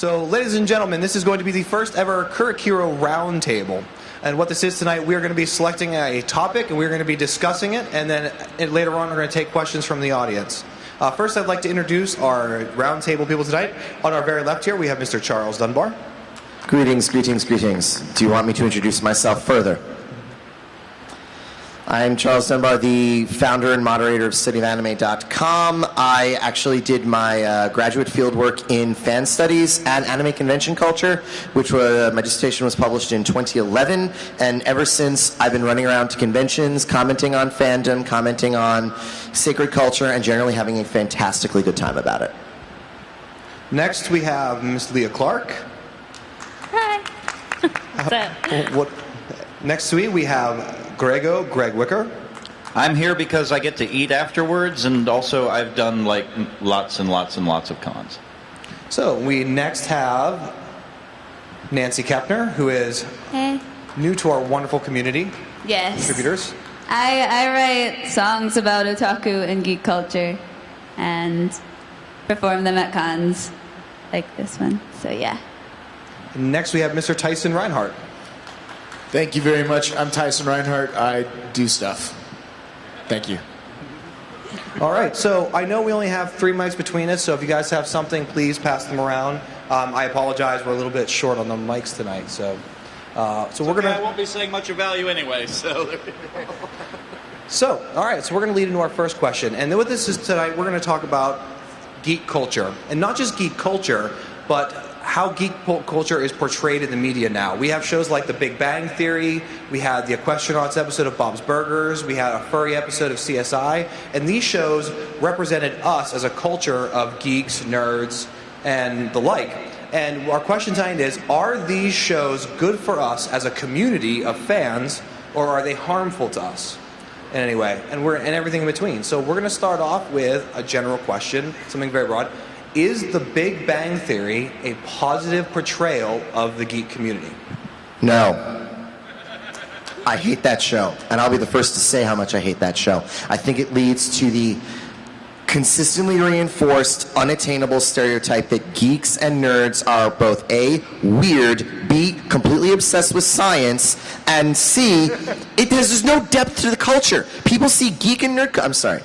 So, ladies and gentlemen, this is going to be the first ever KuroKiiro Roundtable. And what this is tonight, we're going to be selecting a topic, and we're going to be discussing it, and then later on we're going to take questions from the audience. First, I'd like to introduce our roundtable people tonight. On our very left here, we have Mr. Charles Dunbar. Greetings, greetings, greetings. Do you want me to introduce myself further? I'm Charles Dunbar, the founder and moderator of studyofanime.com. I actually did my graduate fieldwork in fan studies and anime convention culture, which my dissertation was published in 2011. And ever since, I've been running around to conventions, commenting on fandom, commenting on sacred culture, and generally having a fantastically good time about it. Next, we have Miss Leah Clark. Hi. What's up? Next to me, we have Greg Wicker. I'm here because I get to eat afterwards, and also I've done like lots and lots and lots of cons. So we next have Nancy Kepner, who is new to our wonderful community. Yes. Contributors. I write songs about otaku and geek culture and perform them at cons like this one. So yeah. And next we have Mr. Tyson Reinhardt. Thank you very much. I'm Tyson Reinhardt. I do stuff. Thank you. All right, so I know we only have 3 mics between us, so if you guys have something, please pass them around. I apologize, we're a little bit short on the mics tonight, so we're gonna. I won't be saying much of value anyway, so. So, all right, so we're gonna lead into our first question, and then what this is tonight, we're gonna talk about geek culture, and not just geek culture, but how geek culture is portrayed in the media now. We have shows like The Big Bang Theory, we had the Equestronauts episode of Bob's Burgers, we had a furry episode of CSI, and these shows represented us as a culture of geeks, nerds, and the like. And our question tonight is, are these shows good for us as a community of fans, or are they harmful to us? In any way, and everything in between. So we're going to start off with a general question, something very broad. Is The Big Bang Theory a positive portrayal of the geek community? No. I hate that show, and I'll be the first to say how much I hate that show. I think it leads to the consistently reinforced, unattainable stereotype that geeks and nerds are both A, weird, B, completely obsessed with science, and C, there's no depth to the culture. People see geek and nerd... I'm sorry.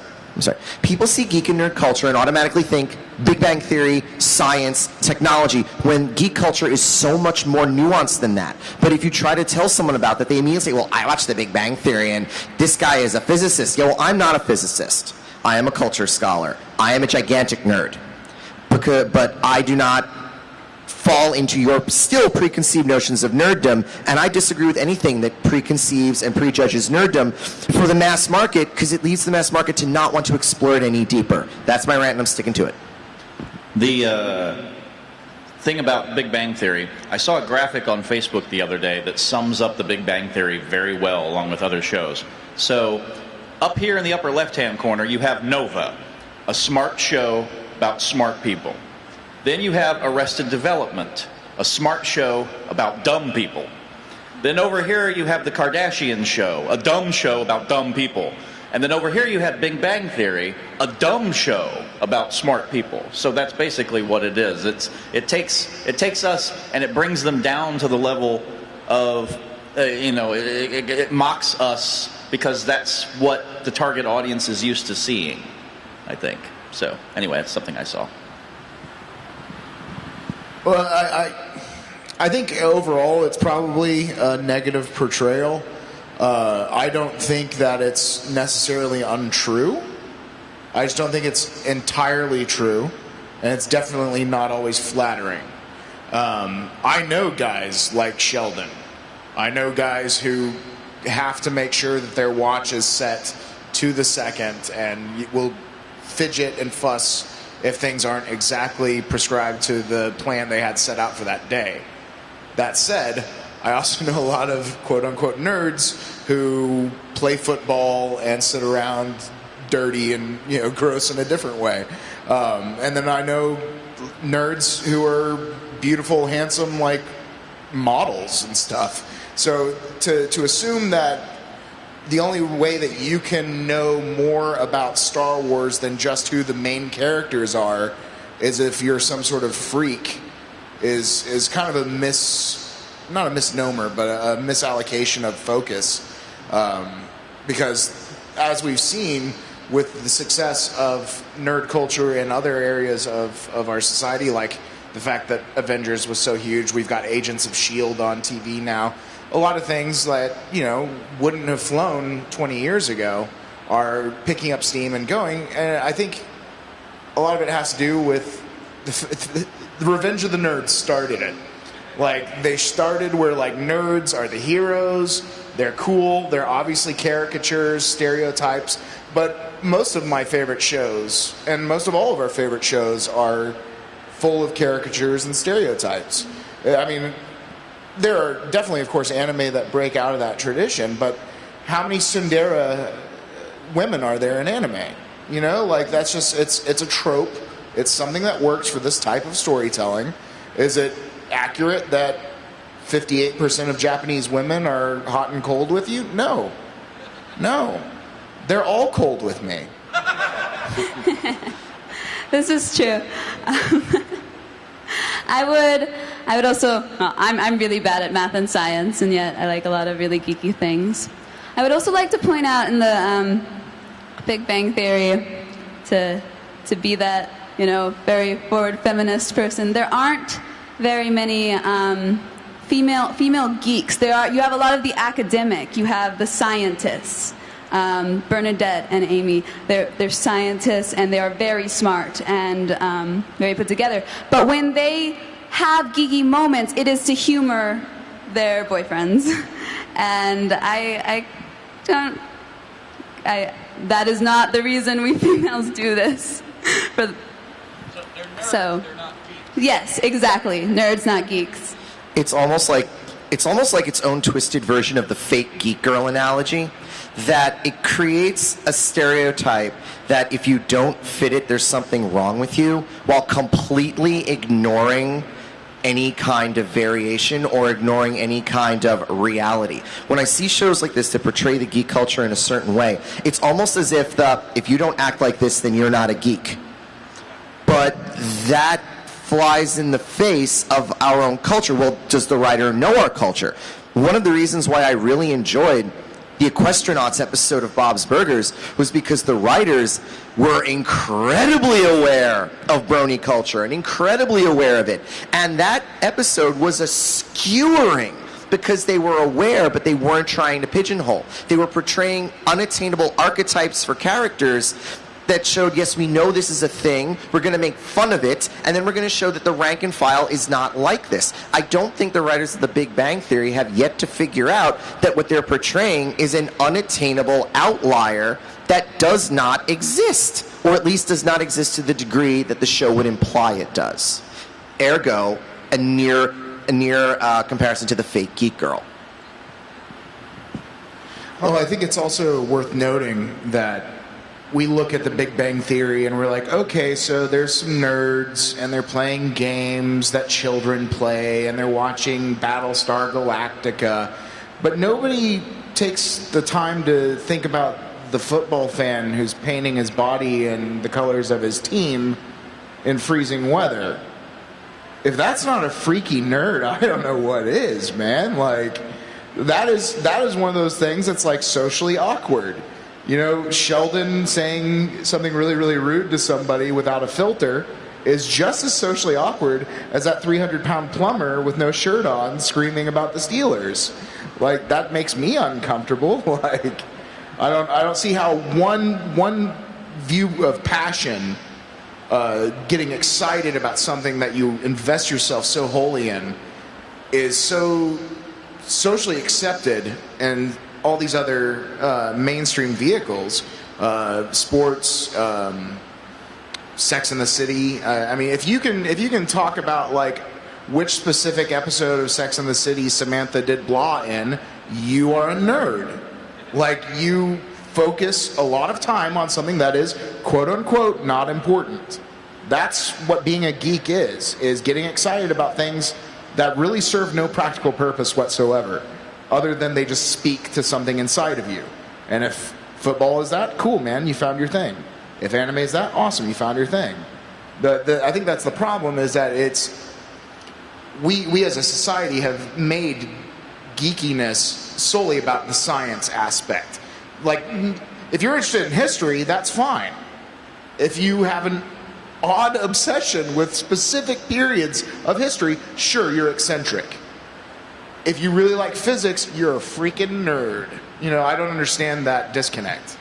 People see geek and nerd culture and automatically think Big Bang Theory, science, technology, when geek culture is so much more nuanced than that. But if you try to tell someone about that, they immediately say, well, I watched The Big Bang Theory and this guy is a physicist. Yeah, well, I'm not a physicist. I am a culture scholar. I am a gigantic nerd. But I do not fall into your still preconceived notions of nerddom, and I disagree with anything that preconceives and prejudges nerddom for the mass market, because it leads the mass market to not want to explore it any deeper. That's my rant, and I'm sticking to it. The thing about Big Bang Theory, I saw a graphic on Facebook the other day that sums up the Big Bang Theory very well, along with other shows. So, up here in the upper left-hand corner, you have Nova, a smart show about smart people. Then you have Arrested Development, a smart show about dumb people. Then over here you have The Kardashian Show, a dumb show about dumb people. And then over here you have Big Bang Theory, a dumb show about smart people. So that's basically what it is. It takes us and it brings them down to the level of, it mocks us because that's what the target audience is used to seeing, I think. So anyway, that's something I saw. Well, I think overall it's probably a negative portrayal. I don't think that it's necessarily untrue. I just don't think it's entirely true, and it's definitely not always flattering. I know guys like Sheldon. I know guys who have to make sure that their watch is set to the second and will fidget and fuss if things aren't exactly prescribed to the plan they had set out for that day. That said, I also know a lot of quote-unquote nerds who play football and sit around dirty and gross in a different way. And then I know nerds who are beautiful, handsome, like models and stuff. So to assume that the only way that you can know more about Star Wars than just who the main characters are is if you're some sort of freak is kind of not a misnomer, but a misallocation of focus, because as we've seen with the success of nerd culture in other areas of our society, like the fact that Avengers was so huge, we've got Agents of S.H.I.E.L.D. on TV now. A lot of things that, wouldn't have flown 20 years ago are picking up steam and going. And I think a lot of it has to do with the Revenge of the Nerds started it. Like, they started where, like, nerds are the heroes, they're cool, they're obviously caricatures, stereotypes, but most of my favorite shows, and most of all of our favorite shows, are full of caricatures and stereotypes. I mean, there are definitely, of course, anime that break out of that tradition, but how many tsundere women are there in anime? Like, that's just, it's a trope. It's something that works for this type of storytelling. Is it accurate that 58% of Japanese women are hot and cold with you? No. They're all cold with me. This is true. I would also, I'm really bad at math and science, and yet I like a lot of really geeky things. I would also like to point out in the Big Bang Theory, to be that, very forward feminist person, there aren't very many female geeks. You have a lot of the academic, you have the scientists. Bernadette and Amy, they're scientists, and they are very smart and very put together. But when they have geeky moments, it is to humor their boyfriends. And that is not the reason we females do this. So they're nerds, So, they're not geeks. yes, exactly. Nerds, not geeks. It's almost like its own twisted version of the fake geek girl analogy, that it creates a stereotype that if you don't fit it, there's something wrong with you, while completely ignoring any kind of variation or ignoring any kind of reality. When I see shows like this that portray the geek culture in a certain way, it's almost as if if you don't act like this, then you're not a geek. But that flies in the face of our own culture. Well, does the writer know our culture? One of the reasons why I really enjoyed the Equestronauts episode of Bob's Burgers was because the writers were incredibly aware of brony culture and incredibly aware of it. And that episode was a skewering because they were aware, but they weren't trying to pigeonhole. They were portraying unattainable archetypes for characters that showed, yes, we know this is a thing, we're going to make fun of it, and then we're going to show that the rank and file is not like this. I don't think the writers of The Big Bang Theory have yet to figure out that what they're portraying is an unattainable outlier that does not exist, or at least does not exist to the degree that the show would imply it does. Ergo, a near comparison to the fake geek girl. Well, I think it's also worth noting that we look at the Big Bang Theory and we're like, okay, so there's some nerds and they're playing games that children play and they're watching Battlestar Galactica, but nobody takes the time to think about the football fan who's painting his body in the colors of his team in freezing weather. If that's not a freaky nerd, I don't know what is, man. Like, that is one of those things that's like socially awkward. Sheldon saying something really, really rude to somebody without a filter is just as socially awkward as that 300-pound plumber with no shirt on screaming about the Steelers. Like, that makes me uncomfortable. Like, I don't see how one view of passion, getting excited about something that you invest yourself so wholly in, is so socially accepted, and all these other mainstream vehicles, sports, Sex and the City. I mean, if you can talk about like which specific episode of Sex and the City Samantha did blah in, you are a nerd. Like, you focus a lot of time on something that is quote unquote not important. That's what being a geek is getting excited about things that really serve no practical purpose whatsoever, other than they just speak to something inside of you. And if football is that, cool, man, you found your thing. If anime is that, awesome, you found your thing. I think that's the problem, is that we as a society have made geekiness solely about the science aspect. Like, if you're interested in history, that's fine. If you have an odd obsession with specific periods of history, sure, you're eccentric. If you really like physics, you're a freaking nerd. You know, I don't understand that disconnect.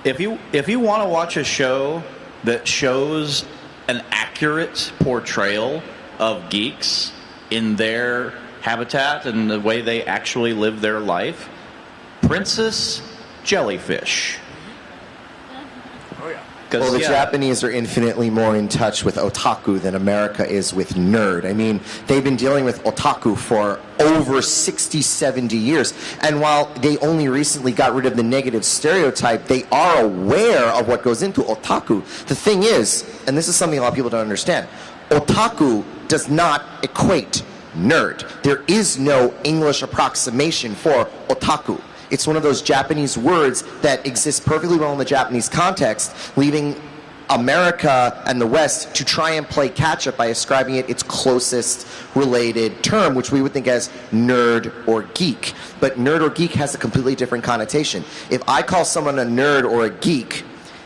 If you want to watch a show that shows an accurate portrayal of geeks in their habitat and the way they actually live their life, Princess Jellyfish. Oh, yeah. Well, the Japanese are infinitely more in touch with otaku than America is with nerd. I mean, they've been dealing with otaku for over 60, 70 years. And while they only recently got rid of the negative stereotype, they are aware of what goes into otaku. The thing is, and this is something a lot of people don't understand, otaku does not equate nerd. There is no English approximation for otaku. It's one of those Japanese words that exists perfectly well in the Japanese context, leaving America and the West to try and play catch-up by ascribing it its closest related term, which we would think as nerd or geek. But nerd or geek has a completely different connotation. If I call someone a nerd or a geek,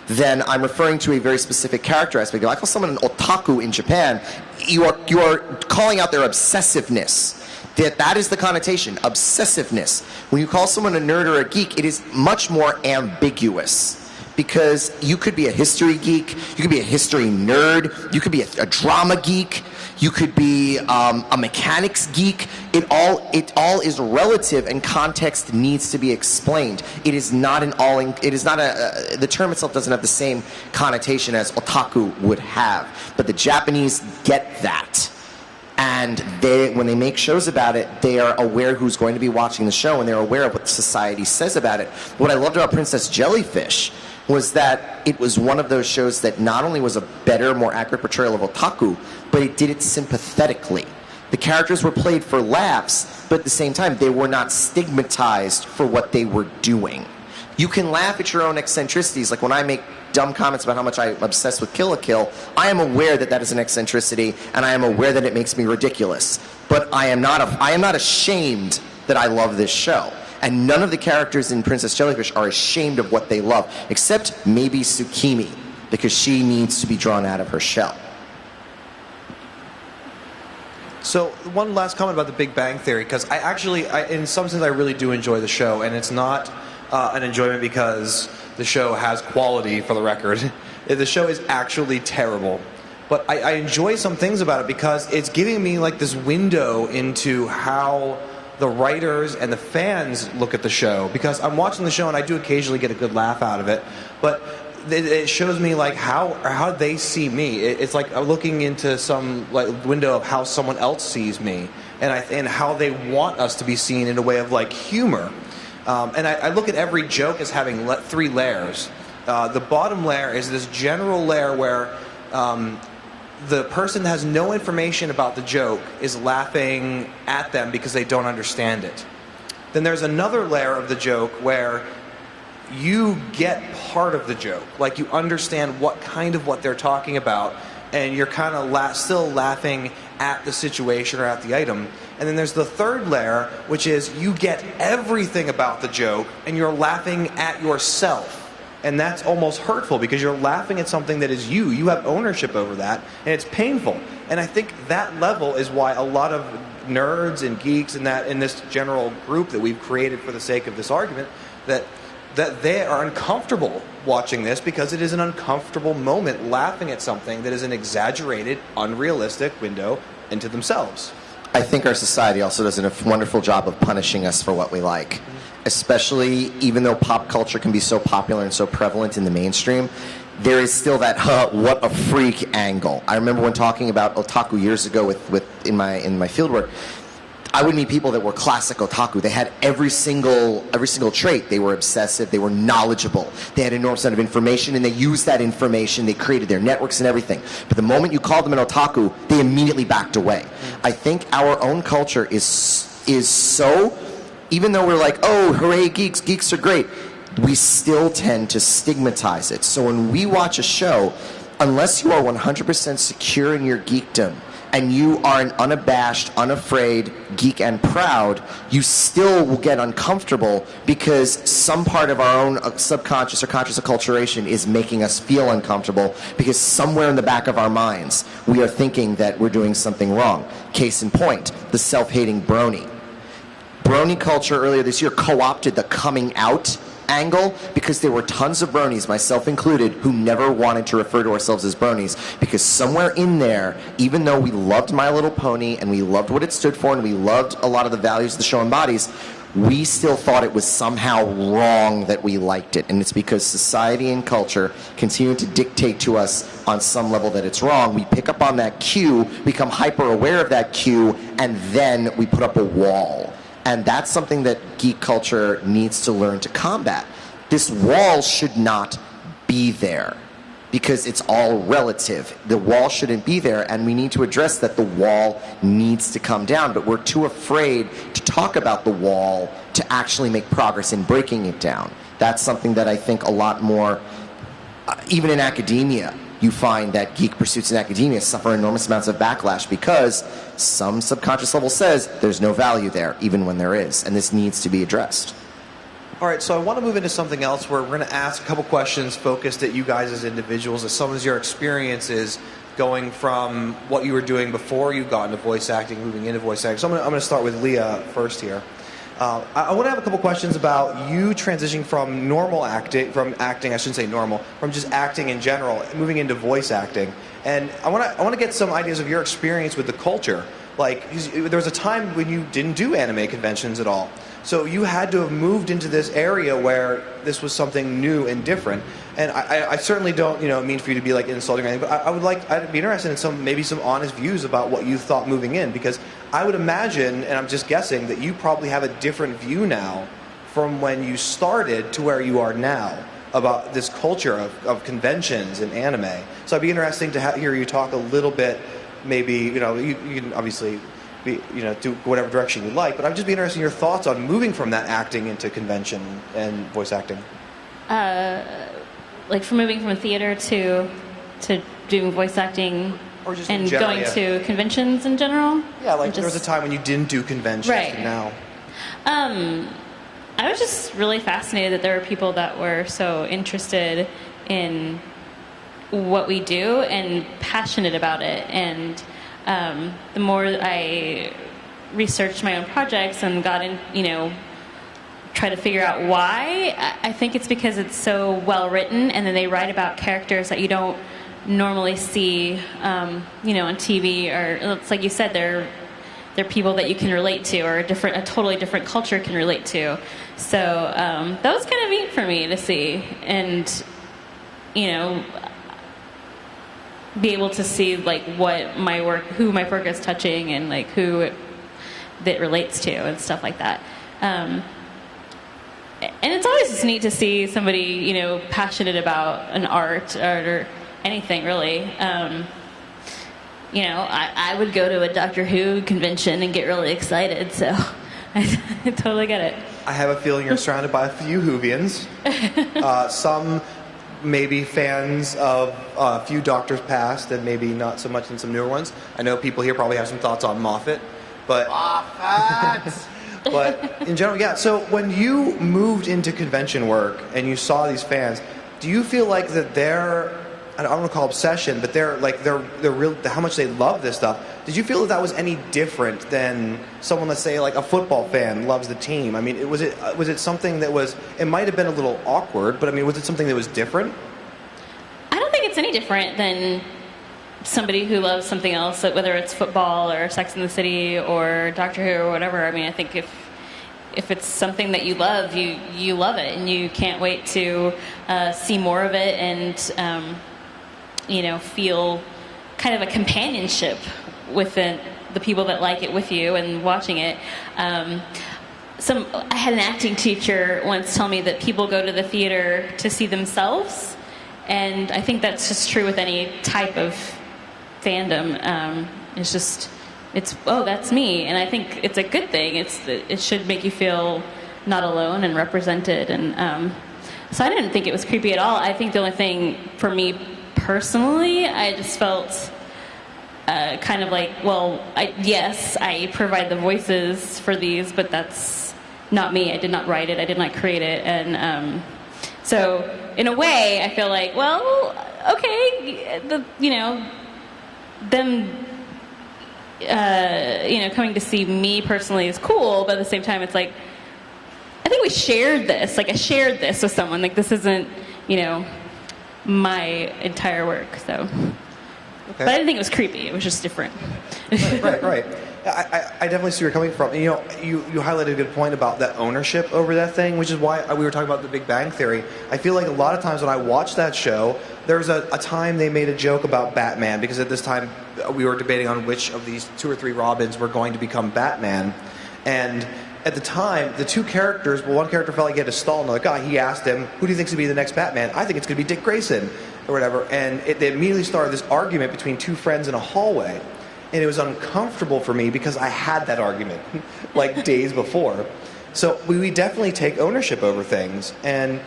then I'm referring to a very specific character aspect. If I call someone an otaku in Japan, you are calling out their obsessiveness. That is the connotation, obsessiveness. When you call someone a nerd or a geek, it is much more ambiguous. Because you could be a history geek, you could be a history nerd, you could be a drama geek, you could be a mechanics geek. It all is relative, and context needs to be explained. It is not the term itself doesn't have the same connotation as otaku would have. But the Japanese get that. And when they make shows about it, they are aware who's going to be watching the show, and they're aware of what society says about it. What I loved about Princess Jellyfish was that it was one of those shows that not only was a better, more accurate portrayal of otaku, but it did it sympathetically. The characters were played for laughs, but at the same time, they were not stigmatized for what they were doing. You can laugh at your own eccentricities, like when I make dumb comments about how much I'm obsessed with KuroKiiro. I am aware that that is an eccentricity, and I am aware that it makes me ridiculous. But I am not ashamed that I love this show. And none of the characters in Princess Jellyfish are ashamed of what they love, except maybe Tsukimi, because she needs to be drawn out of her shell. So one last comment about the Big Bang Theory, because in some sense, I really do enjoy the show, and it's not an enjoyment because the show has quality, for the record. The show is actually terrible. But I enjoy some things about it because it's giving me like this window into how the writers and the fans look at the show. Because I'm watching the show and I do occasionally get a good laugh out of it. But it shows me like how they see me. It's like looking into some like window of how someone else sees me, and how they want us to be seen in a way of like humor. And I look at every joke as having three layers. The bottom layer is this general layer where the person that has no information about the joke is laughing at them because they don't understand it. Then there's another layer of the joke where you get part of the joke. Like you understand what they're talking about, and you're kind of still laughing at the situation or at the item. And then there's the third layer, which is you get everything about the joke, and you're laughing at yourself. And that's almost hurtful because you're laughing at something that is you. You have ownership over that, and it's painful. And I think that level is why a lot of nerds and geeks and that in this general group that we've created for the sake of this argument, that they are uncomfortable watching this because it is an uncomfortable moment laughing at something that is an exaggerated, unrealistic window into themselves. I think our society also does a wonderful job of punishing us for what we like. Especially, even though pop culture can be so popular and so prevalent in the mainstream, there is still that what a freak angle. I remember when talking about otaku years ago in my fieldwork, I would meet people that were classic otaku. They had every single trait. They were obsessive. They were knowledgeable. They had an enormous amount of information, and they used that information. They created their networks and everything. But the moment you called them an otaku, they immediately backed away. I think our own culture is so. Even though we're like, oh, hooray, geeks are great, we still tend to stigmatize it. So when we watch a show, unless you are 100% secure in your geekdom and you are an unabashed, unafraid geek and proud, you still will get uncomfortable because some part of our own subconscious or conscious acculturation is making us feel uncomfortable because somewhere in the back of our minds we are thinking that we're doing something wrong. Case in point, the self-hating brony. Brony culture earlier this year co-opted the coming out angle because there were tons of bronies, myself included, who never wanted to refer to ourselves as bronies because somewhere in there, even though we loved My Little Pony and we loved what it stood for and we loved a lot of the values the show embodies, we still thought it was somehow wrong that we liked it. And it's because society and culture continue to dictate to us on some level that it's wrong. We pick up on that cue, become hyper aware of that cue, and then we put up a wall. And that's something that geek culture needs to learn to combat. This wall should not be there because it's all relative. The wall shouldn't be there, and we need to address that the wall needs to come down, but we're too afraid to talk about the wall to actually make progress in breaking it down. That's something that I think a lot more, even in academia, you find that geek pursuits in academia suffer enormous amounts of backlash because some subconscious level says there's no value there, even when there is, and this needs to be addressed. All right, so I want to move into something else where we're going to ask a couple questions focused at you guys as individuals, as some of your experiences going from what you were doing before you got into voice acting, moving into voice acting. So I'm going to start with Leah first here. I want to have a couple questions about you transitioning from from just acting in general, moving into voice acting. And I want to get some ideas of your experience with the culture. Like, there was a time when you didn't do anime conventions at all. So you had to have moved into this area where this was something new and different. And I certainly don't, mean for you to be like insulting or anything, but I'd be interested in maybe some honest views about what you thought moving in, because I would imagine, and I'm just guessing, that you probably have a different view now from when you started to where you are now about this culture of conventions and anime. So it'd be interesting to hear you talk a little bit. Maybe you can obviously do whatever direction you like, but I'd just be interested in your thoughts on moving from that acting into convention and voice acting. Like from moving from theater to doing voice acting, or just and general, going to conventions in general. Yeah, like there was a time when you didn't do conventions, right. And now. I was just really fascinated that there were people that were so interested in what we do and passionate about it. And the more I researched my own projects and got in, try to figure out why, I think it's because it's so well written, and then they write about characters that you don't normally see, on TV, or it's like you said, they're people that you can relate to, or a totally different culture can relate to. So that was kind of neat for me to see, and be able to see like what my work, who my work is touching, and like who it relates to, and stuff like that. And it's always just neat to see somebody, passionate about an art or anything, really. I would go to a Doctor Who convention and get really excited, so I totally get it. I have a feeling you're surrounded by a few Whovians. Some maybe fans of a few Doctors past, and maybe not so much in some newer ones. I know people here probably have some thoughts on Moffat, but... Moffat! But in general, yeah. So when you moved into convention work and you saw these fans, do you feel like that I don't want to call obsession, but they're real, how much they love this stuff? Did you feel that was any different than someone, let's say, like a football fan loves the team? I mean, was it something that was? It might have been a little awkward, but I mean, was it something that was different? I don't think it's any different than somebody who loves something else, whether it's football or Sex and the City or Doctor Who or whatever. I mean, I think if it's something that you love, you love it, and you can't wait to see more of it, and feel kind of a companionship with the people that like it with you and watching it. I had an acting teacher once tell me that people go to the theater to see themselves, and I think that's just true with any type of fandom. That's me, and I think it's a good thing. It should make you feel not alone and represented, and so I didn't think it was creepy at all. I think the only thing for me personally, I just felt kind of like, well, yes, I provide the voices for these, but that's not me. I did not write it. I did not create it. And so in a way, I feel like, well, okay, them, coming to see me personally is cool, but at the same time, it's like, I think we shared this. Like, I shared this with someone. Like, this isn't, my entire work. So, Okay. but I didn't think it was creepy. It was just different. Right. I definitely see where you're coming from. And, you highlighted a good point about that ownership over that thing, which is why we were talking about the Big Bang Theory. I feel like a lot of times when I watch that show, there was a time they made a joke about Batman, because at this time we were debating on which of these 2 or 3 Robins were going to become Batman. And at the time, the 2 characters, one character felt like he had to stall another guy. He asked him, who do you think is going to be the next Batman? I think it's going to be Dick Grayson, or whatever. And they immediately started this argument between 2 friends in a hallway. And it was uncomfortable for me because I had that argument like days before. So we definitely take ownership over things. And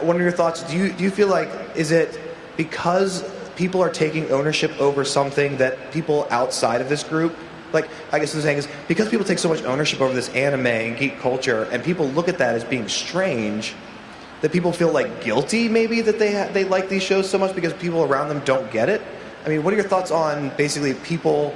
what are your thoughts? Do you feel like, is it because people are taking ownership over something that people outside of this group, like, I guess what I'm saying is, because people take so much ownership over this anime and geek culture, and people look at that as being strange, that people feel like guilty maybe that they like these shows so much because people around them don't get it? I mean, what are your thoughts on basically people?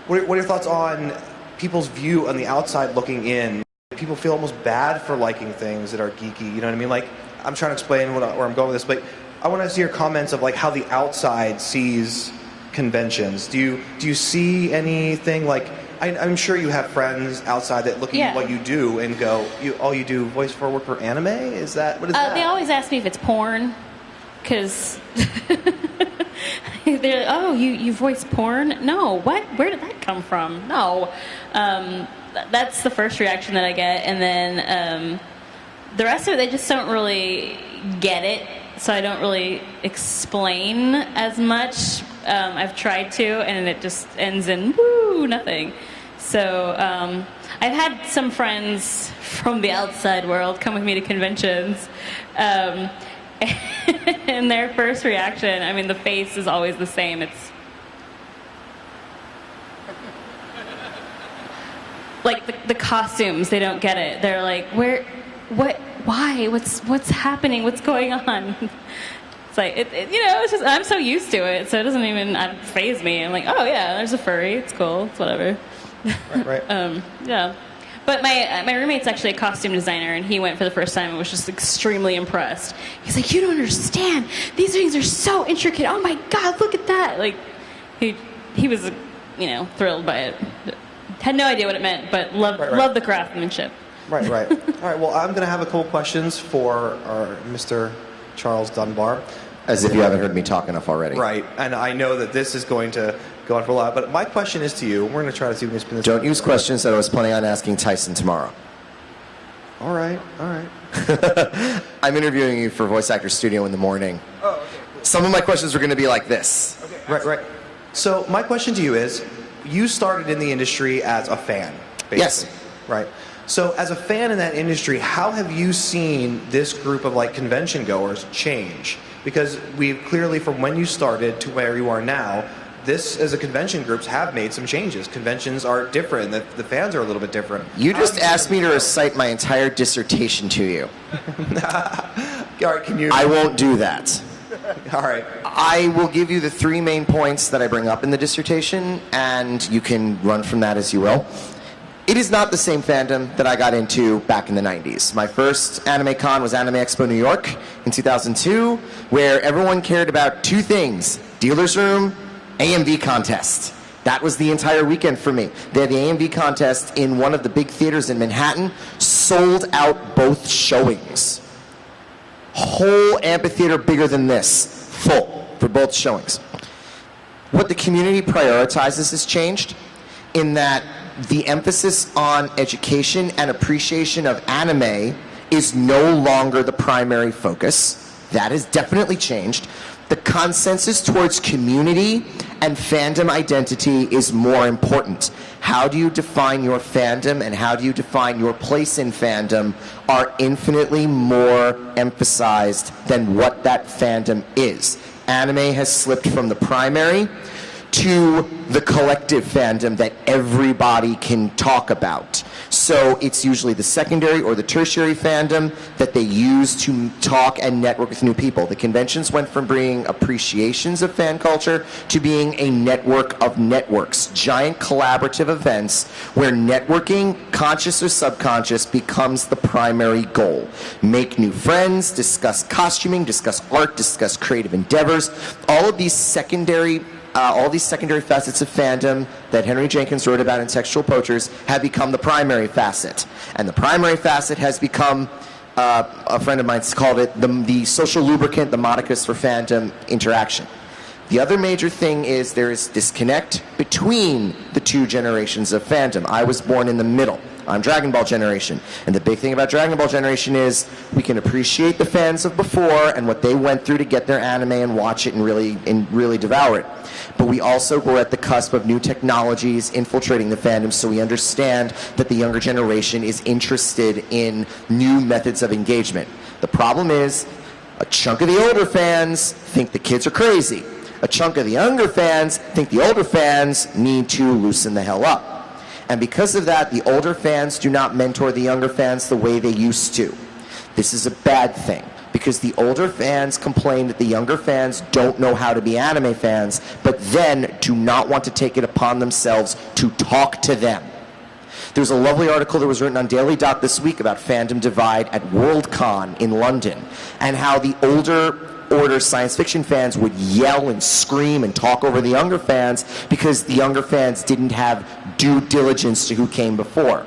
What are your thoughts on people's view on the outside looking in? People feel almost bad for liking things that are geeky. You know what I mean? Like, I'm trying to explain where I'm going with this, but I want to see your comments of like how the outside sees conventions. Do you see anything like? I'm sure you have friends outside that look at what you do and go, you do voice for work for anime? Is that what is that? They always ask me if it's porn, because. They're like, oh, you voice porn? No, what? Where did that come from? No. That's the first reaction that I get. And then the rest of it, they just don't really get it. So I don't really explain as much. I've tried to, and it just ends in, woo, nothing. So I've had some friends from the outside world come with me to conventions. And their first reaction, I mean, the face is always the same. It's like the costumes, they don't get it. They're like, why? What's happening? What's going on? It's like, it's just, I'm so used to it, so it doesn't even faze me. I'm like, oh yeah, there's a furry. It's cool. It's whatever. Right. Yeah. But my roommate's actually a costume designer, and he went for the first time and was just extremely impressed. He's like, you don't understand. These things are so intricate. Oh my God, look at that. Like, he was, thrilled by it. Had no idea what it meant, but loved the craftsmanship. Right. All right, well, I'm going to have a couple questions for our Mr. Charles Dunbar. As if you haven't heard me talk enough already. Right, and I know that this is going to go on for a lot, but my question is to you. We're going to try to see if we can spin this. Don't use questions that I was planning on asking Tyson tomorrow. All right. I'm interviewing you for Voice Actors Studio in the morning. Oh, okay. Cool. Some of my questions are going to be like this. Okay. Right. So my question to you is, you started in the industry as a fan, basically. Yes. Right. So as a fan in that industry, how have you seen this group of like convention goers change? Because we've clearly, from when you started to where you are now, this as a convention groups have made some changes. Conventions are different. The fans are a little bit different. You just asked me to recite my entire dissertation to you. All right, can you? I won't do that. All right. I will give you the 3 main points that I bring up in the dissertation, and you can run from that as you will. It is not the same fandom that I got into back in the 90s. My first anime con was Anime Expo New York in 2002, where everyone cared about 2 things: dealer's room, AMV contest. That was the entire weekend for me. They had the AMV contest in one of the big theaters in Manhattan, sold out both showings. Whole amphitheater bigger than this, full for both showings. What the community prioritizes has changed in that the emphasis on education and appreciation of anime is no longer the primary focus. That has definitely changed. The consensus towards community and fandom identity is more important. How do you define your fandom and how do you define your place in fandom are infinitely more emphasized than what that fandom is. Anime has slipped from the primary to the collective fandom that everybody can talk about. So it's usually the secondary or the tertiary fandom that they use to talk and network with new people. The conventions went from being appreciations of fan culture to being a network of networks, giant collaborative events where networking, conscious or subconscious, becomes the primary goal. Make new friends, discuss costuming, discuss art, discuss creative endeavors. All these secondary facets of fandom that Henry Jenkins wrote about in Textual Poachers have become the primary facet. And the primary facet has become, a friend of mine called it, the social lubricant, the modicus for fandom interaction. The other major thing is there is disconnect between the two generations of fandom. I was born in the middle. I'm Dragon Ball generation. And the big thing about Dragon Ball generation is we can appreciate the fans of before and what they went through to get their anime and watch it and really devour it. But we also were at the cusp of new technologies infiltrating the fandom, so we understand that the younger generation is interested in new methods of engagement. The problem is a chunk of the older fans think the kids are crazy. A chunk of the younger fans think the older fans need to loosen the hell up. And because of that, the older fans do not mentor the younger fans the way they used to. This is a bad thing, because the older fans complain that the younger fans don't know how to be anime fans, but then do not want to take it upon themselves to talk to them. There's a lovely article that was written on Daily Dot this week about fandom divide at Worldcon in London, and how the older order science fiction fans would yell and scream and talk over the younger fans because the younger fans didn't have due diligence to who came before.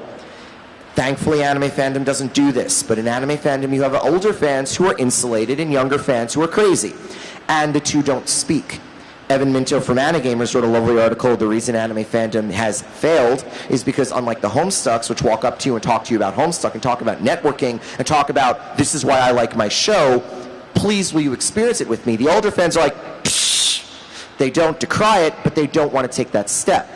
Thankfully, anime fandom doesn't do this, but in anime fandom you have older fans who are insulated and younger fans who are crazy, and the two don't speak. Evan Minto from Anigamers wrote a lovely article. The reason anime fandom has failed is because, unlike the Homestucks, which walk up to you and talk to you about Homestuck and talk about networking and talk about, this is why I like my show, please will you experience it with me, the older fans are like, psh. They don't decry it, but they don't want to take that step.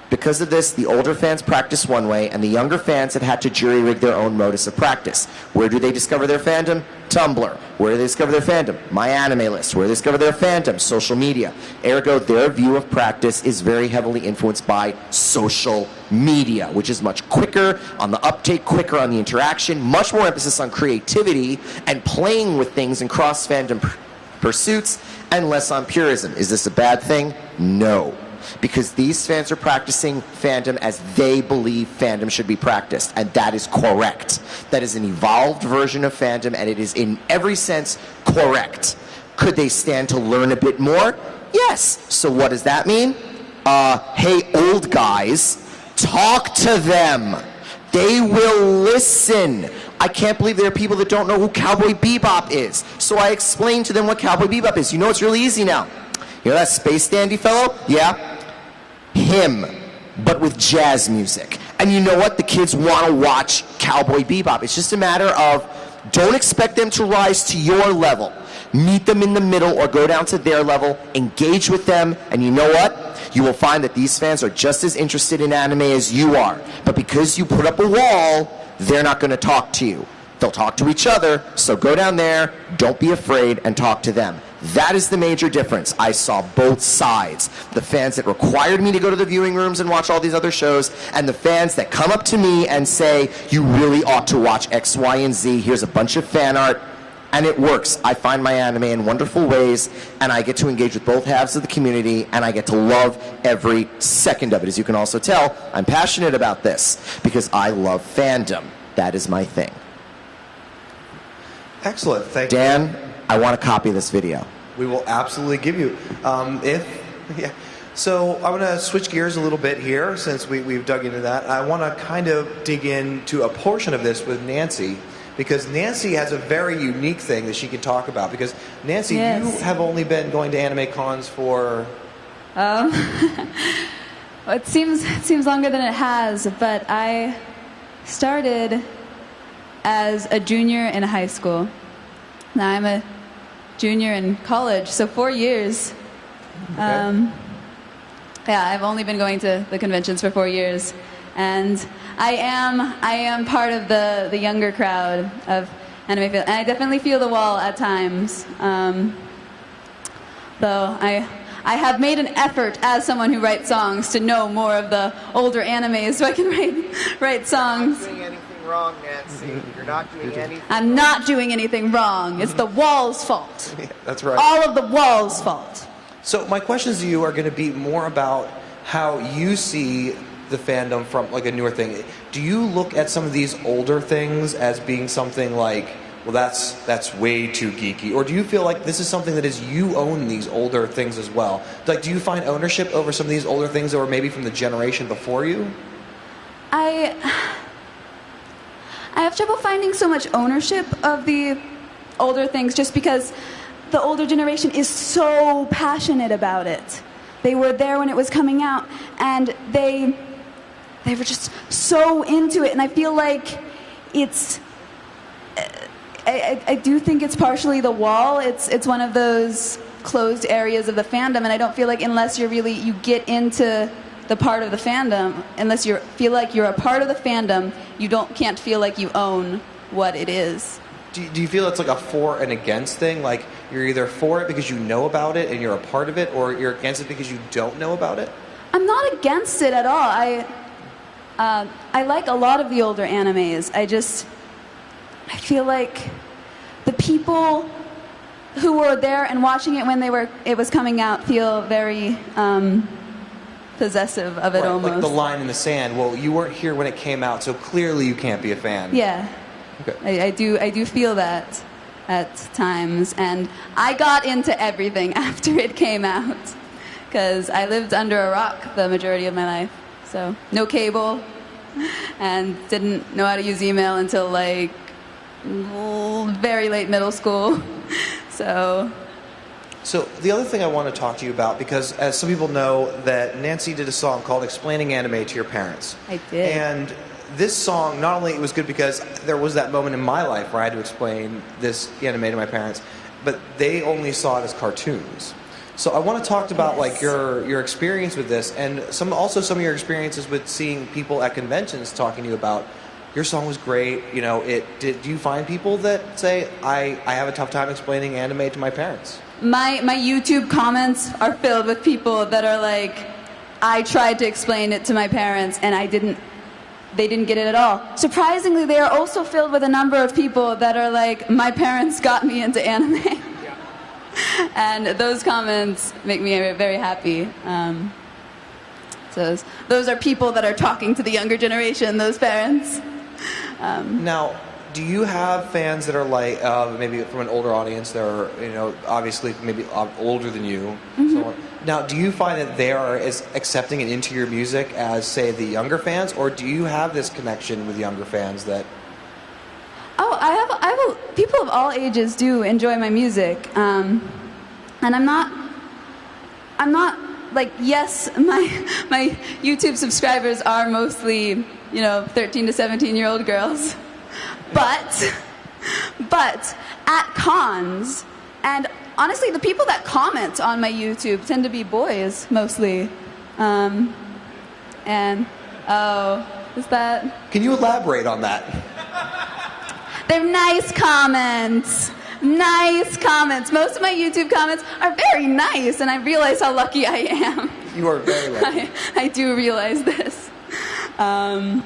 Because of this, the older fans practice one way, and the younger fans have had to jury-rig their own modus of practice. Where do they discover their fandom? Tumblr. Where do they discover their fandom? My Anime List. Where do they discover their fandom? Social media. Ergo, their view of practice is very heavily influenced by social media, which is much quicker on the uptake, quicker on the interaction, much more emphasis on creativity and playing with things and cross-fandom pursuits, and less on purism. Is this a bad thing? No. Because these fans are practicing fandom as they believe fandom should be practiced, and that is correct. That is an evolved version of fandom, and it is in every sense correct. Could they stand to learn a bit more? Yes. So what does that mean? Hey, old guys, talk to them. They will listen. I can't believe there are people that don't know who Cowboy Bebop is. So I explained to them what Cowboy Bebop is. You know, it's really easy now. You know that space dandy fellow? Yeah. Him, but with jazz music. And you know what? The kids want to watch Cowboy Bebop. It's just a matter of, don't expect them to rise to your level. Meet them in the middle or go down to their level, engage with them, and you know what? You will find that these fans are just as interested in anime as you are. But because you put up a wall, they're not going to talk to you. They'll talk to each other, so go down there, don't be afraid, and talk to them. That is the major difference. I saw both sides. The fans that required me to go to the viewing rooms and watch all these other shows, and the fans that come up to me and say, you really ought to watch X, Y, and Z. Here's a bunch of fan art. And it works. I find my anime in wonderful ways, and I get to engage with both halves of the community, and I get to love every second of it. As you can also tell, I'm passionate about this because I love fandom. That is my thing. Excellent. Thank you. Dan, I want a copy of this video. We will absolutely give you. So I want to switch gears a little bit here since we've dug into that. I want to kind of dig into a portion of this with Nancy, because Nancy has a very unique thing that she can talk about. Because Nancy, Yes. you have only been going to anime cons for... Well, it seems longer than it has, but I started as a junior in high school. Now I'm a junior in college, so 4 years. Okay. Yeah, I've only been going to the conventions for 4 years, and I am part of the younger crowd of anime feel, and I definitely feel the wall at times. Though I I have made an effort as someone who writes songs to know more of the older animes so I can write songs. You're not doing anything wrong, Nancy. You're not doing anything I'm not doing anything wrong. It's the wall's fault. Yeah, that's right. All of the wall's fault. So my questions to you are going to be more about how you see the fandom from like a newer thing. Do you look at some of these older things as being something like, well, that's way too geeky, or do you feel like this is something that is you own these older things as well? Like, do you find ownership over some of these older things that were maybe from the generation before you? I have trouble finding so much ownership of the older things just because the older generation is so passionate about it. They were there when it was coming out, and they were just so into it, and I feel like it's... I do think it's partially the wall. It's one of those closed areas of the fandom, and I don't feel like unless you get into the part of the fandom, unless you feel like you're a part of the fandom, you can't feel like you own what it is. Do you feel it's like a for and against thing? Like you're either for it because you know about it and you're a part of it, or you're against it because you don't know about it? I'm not against it at all. I like a lot of the older animes. I feel like the people who were there and watching it when it was coming out feel very possessive of it, right, almost. Like the line in the sand. Well, you weren't here when it came out, so clearly you can't be a fan. Yeah. Okay. I do feel that at times, and I got into everything after it came out because I lived under a rock the majority of my life. So no cable, and didn't know how to use email until like very late middle school. So the other thing I want to talk to you about, because as some people know, that Nancy did a song called Explaining Anime to Your Parents. I did. And this song, not only it was good because there was that moment in my life where I had to explain this anime to my parents, but they only saw it as cartoons. So I want to talk about like your experience with this, and some of your experiences with seeing people at conventions talking to you about your song was great. You know, do you find people that say I have a tough time explaining anime to my parents? My YouTube comments are filled with people that are like, I tried to explain it to my parents and they didn't get it at all. Surprisingly, they are also filled with a number of people that are like, my parents got me into anime. And those comments make me very happy. So those are people that are talking to the younger generation, those parents. Now, do you have fans that are like maybe from an older audience that are obviously maybe older than you? Mm-hmm. So on. Now, do you find that they are as accepting and into your music as say the younger fans, or do you have this connection with younger fans that? Oh, I have people of all ages do enjoy my music, and I'm not like, yes, my YouTube subscribers are mostly 13 to 17-year-old girls, but at cons, and honestly, the people that comment on my YouTube tend to be boys mostly, and is that? Can you elaborate on that? They're nice comments. Nice comments. Most of my YouTube comments are very nice, and I realize how lucky I am. You are very lucky. I do realize this.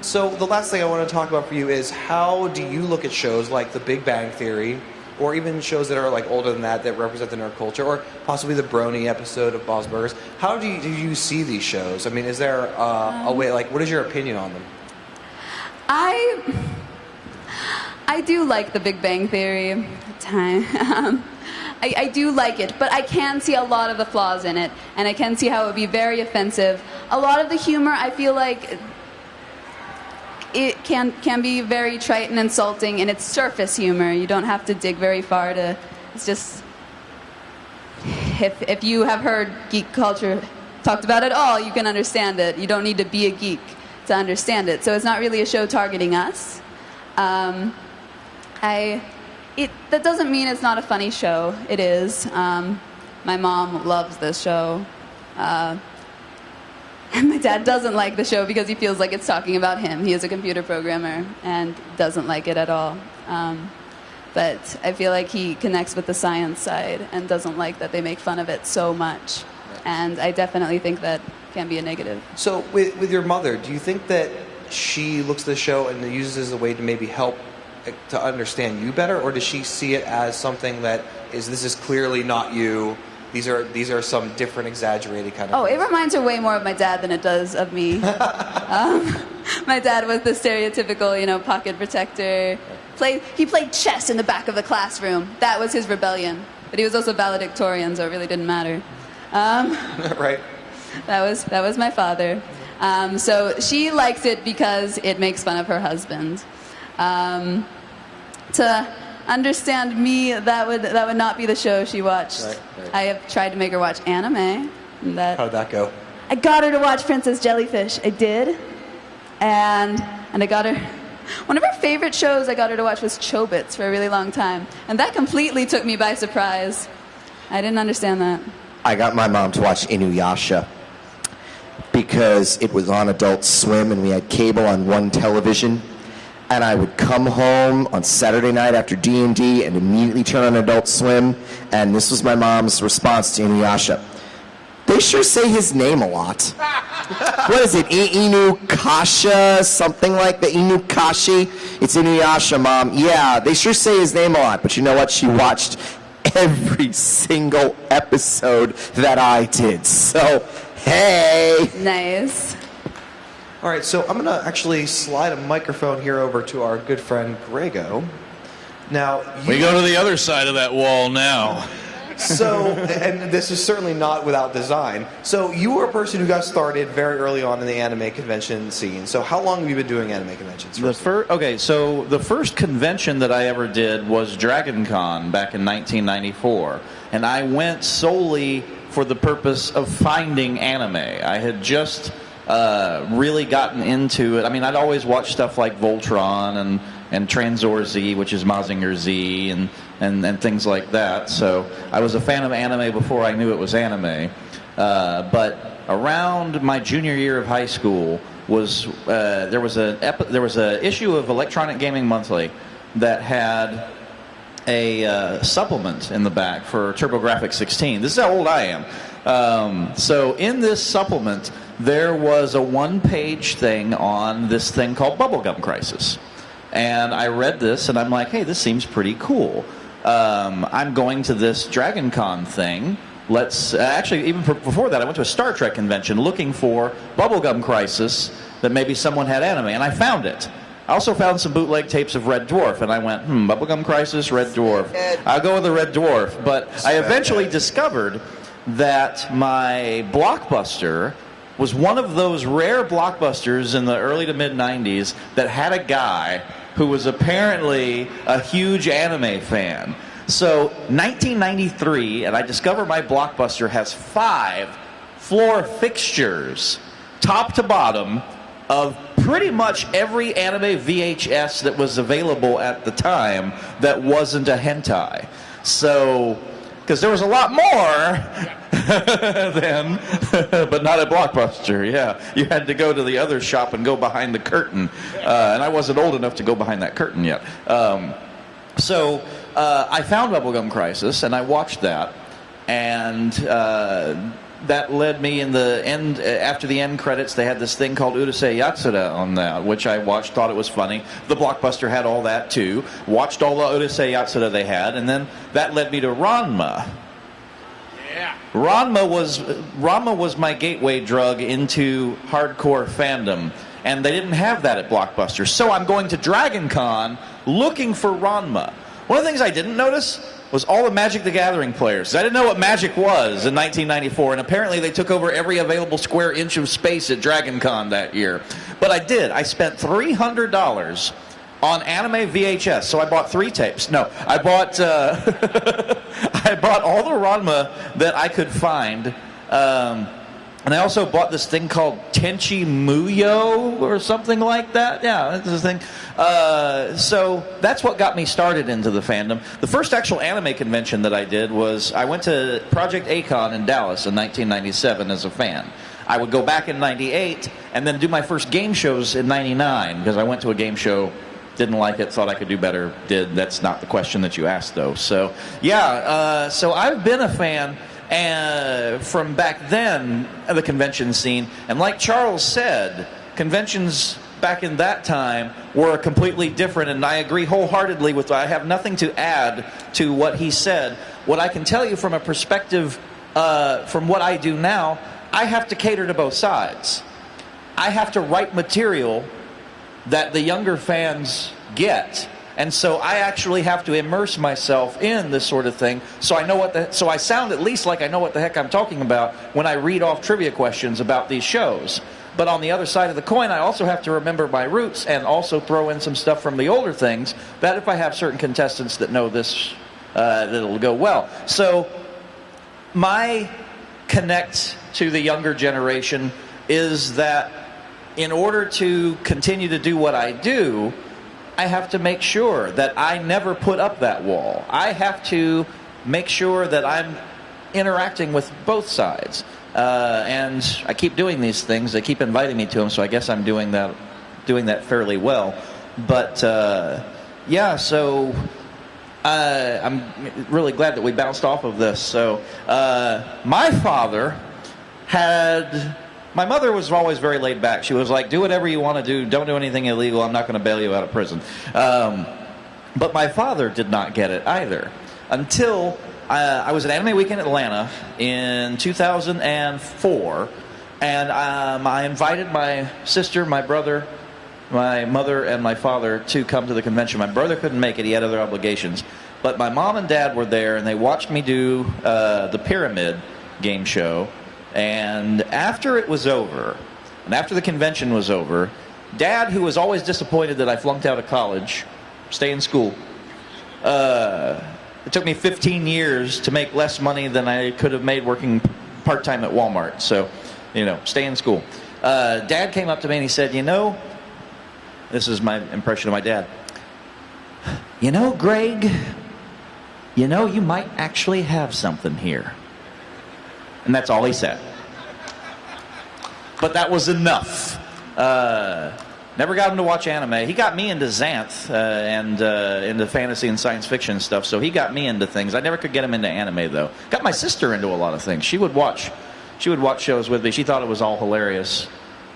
So the last thing I want to talk about for you is, how do you look at shows like The Big Bang Theory, or even shows that are like older than that represent the nerd culture, or possibly the Brony episode of Bob's Burgers? How do you see these shows? I mean, is there a way, like, what is your opinion on them? I do like The Big Bang Theory at time. I do like it, but I can see a lot of the flaws in it, and I can see how it would be very offensive. A lot of the humor, I feel like it can be very trite and insulting, and it's surface humor. You don't have to dig very far to... It's just... If you have heard geek culture talked about at all, you can understand it. You don't need to be a geek to understand it. So it's not really a show targeting us. That doesn't mean it's not a funny show. It is. My mom loves this show. And my dad doesn't like the show because he feels like it's talking about him. He is a computer programmer and doesn't like it at all. But I feel like he connects with the science side and doesn't like that they make fun of it so much. and I definitely think that can be a negative. So with your mother, do you think that she looks at the show and uses it as a way to maybe help to understand you better, or does she see it as something that this is clearly not you? These are some different, exaggerated kind of. Oh, things? it reminds her way more of my dad than it does of me. My dad was the stereotypical, pocket protector. He played chess in the back of the classroom. That was his rebellion. But he was also valedictorian, so it really didn't matter. Right. That was my father. So she likes it because it makes fun of her husband. To understand me, that would not be the show she watched. Right. I have tried to make her watch anime. How'd that go? I got her to watch Princess Jellyfish. I did. And I got her... One of her favorite shows I got her to watch was Chobits for a really long time. And that completely took me by surprise. I didn't understand that. I got my mom to watch Inuyasha because it was on Adult Swim and we had cable on one television. And I would come home on Saturday night after D&D and immediately turn on Adult Swim. And this was my mom's response to Inuyasha. They sure say his name a lot. What is it? Inukasha? Something like that? Inukashi? It's Inuyasha, Mom. Yeah, they sure say his name a lot. But you know what? She watched every single episode that I did. So, hey. Nice. All right, so I'm going to actually slide a microphone here over to our good friend Grego. Now, we go to the other side of that wall now. So, and this is certainly not without design. So, you were a person who got started very early on in the anime convention scene. So, how long have you been doing anime conventions? So the first convention that I ever did was Dragon Con back in 1994. And I went solely for the purpose of finding anime. I had just really gotten into it. I mean, I'd always watched stuff like Voltron and Transor Z, which is Mazinger Z, and things like that. So I was a fan of anime before I knew it was anime. But around my junior year of high school there was a issue of Electronic Gaming Monthly that had a supplement in the back for TurboGrafx 16. This is how old I am. So in this supplement, there was a one-page thing on this thing called Bubblegum Crisis. And I read this, and I'm like, hey, this seems pretty cool. I'm going to this Dragon Con thing. Actually, even before that, I went to a Star Trek convention looking for Bubblegum Crisis that maybe someone had anime, and I found it. I also found some bootleg tapes of Red Dwarf, and I went, Bubblegum Crisis, Red Dwarf. I'll go with the Red Dwarf. But I eventually discovered that my Blockbuster was one of those rare Blockbusters in the early to mid-'90s that had a guy who was apparently a huge anime fan. So 1993, and I discover my Blockbuster has 5 floor fixtures, top to bottom, of pretty much every anime VHS that was available at the time that wasn't a hentai. So, because there was a lot more then, but not at Blockbuster, yeah. You had to go to the other shop and go behind the curtain. And I wasn't old enough to go behind that curtain yet. So I found Bubblegum Crisis, and I watched that. And that led me in the end, after the end credits, they had this thing called Urusei Yatsura on that, which I watched, thought it was funny. The Blockbuster had all that too. Watched all the Urusei Yatsura they had, and then that led me to Ranma. Yeah. Ranma was my gateway drug into hardcore fandom, and they didn't have that at Blockbuster. So I'm going to Dragon Con looking for Ranma. One of the things I didn't notice was all the Magic the Gathering players. I didn't know what Magic was in 1994, and apparently they took over every available square inch of space at Dragon Con that year. But I did. I spent $300 on anime VHS, so I bought 3 tapes. No, I bought I bought all the Ranma that I could find, and I also bought this thing called Tenchi Muyo or something like that. Yeah, that's the thing. So that's what got me started into the fandom. The first actual anime convention that I did was I went to Project Acon in Dallas in 1997 as a fan. I would go back in 98 and then do my first game shows in 99 because I went to a game show. Didn't like it, thought I could do better, did. That's not the question that you asked, though. So, yeah, so I've been a fan and from back then, the convention scene. And like Charles said, conventions back in that time were completely different, and I agree wholeheartedly with that. I have nothing to add to what he said. What I can tell you from a perspective from what I do now, I have to cater to both sides. I have to write material that the younger fans get, and so I actually have to immerse myself in this sort of thing, so I know so I sound at least like I know what the heck I'm talking about when I read off trivia questions about these shows. But on the other side of the coin, I also have to remember my roots and also throw in some stuff from the older things that if I have certain contestants that know this, that'll go well. So my connect to the younger generation is that in order to continue to do what I do, I have to make sure that I never put up that wall. I have to make sure that I'm interacting with both sides. And I keep doing these things. They keep inviting me to them, so I guess I'm doing that fairly well. But yeah, so I'm really glad that we bounced off of this. So my father had... My mother was always very laid back. She was like, do whatever you want to do. Don't do anything illegal. I'm not going to bail you out of prison. But my father did not get it either until I was at Anime Week in Atlanta in 2004. And I invited my sister, my brother, my mother, and my father to come to the convention. My brother couldn't make it. He had other obligations. But my mom and dad were there, and they watched me do the Pyramid game show. And after it was over, and after the convention was over, Dad, who was always disappointed that I flunked out of college, stay in school, it took me 15 years to make less money than I could have made working part-time at Walmart. So, you know, stay in school. Dad came up to me and he said, you know, this is my impression of my dad, you know, Greg, you know, you might actually have something here. And that's all he said. But that was enough. Never got him to watch anime. He got me into Xanth and into fantasy and science fiction stuff, so he got me into things. I never could get him into anime, though. Got my sister into a lot of things. She would watch shows with me. She thought it was all hilarious.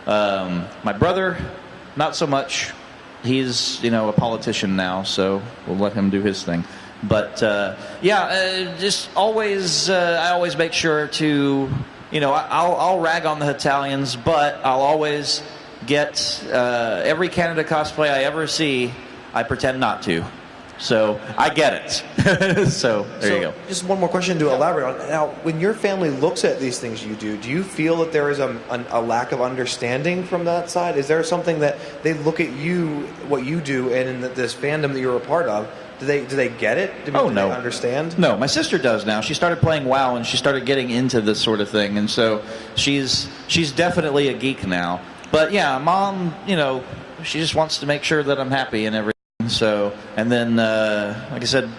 My brother, not so much. He's, you know, a politician now, so we'll let him do his thing. But yeah, just always, I always make sure to, you know, I'll rag on the Italians, but I'll always get every Canada cosplay I ever see, I pretend not to. So I get it. So there you go. Just one more question to elaborate on. Now, when your family looks at these things you do you feel that there is a lack of understanding from that side? Is there something that they look at you, what you do, and in this fandom that you're a part of? Do they get it? Do no. they understand? No, my sister does now. She started playing WoW and she started getting into this sort of thing, and so she's definitely a geek now. But yeah, Mom, you know, she just wants to make sure that I'm happy and everything. So, and then like I said,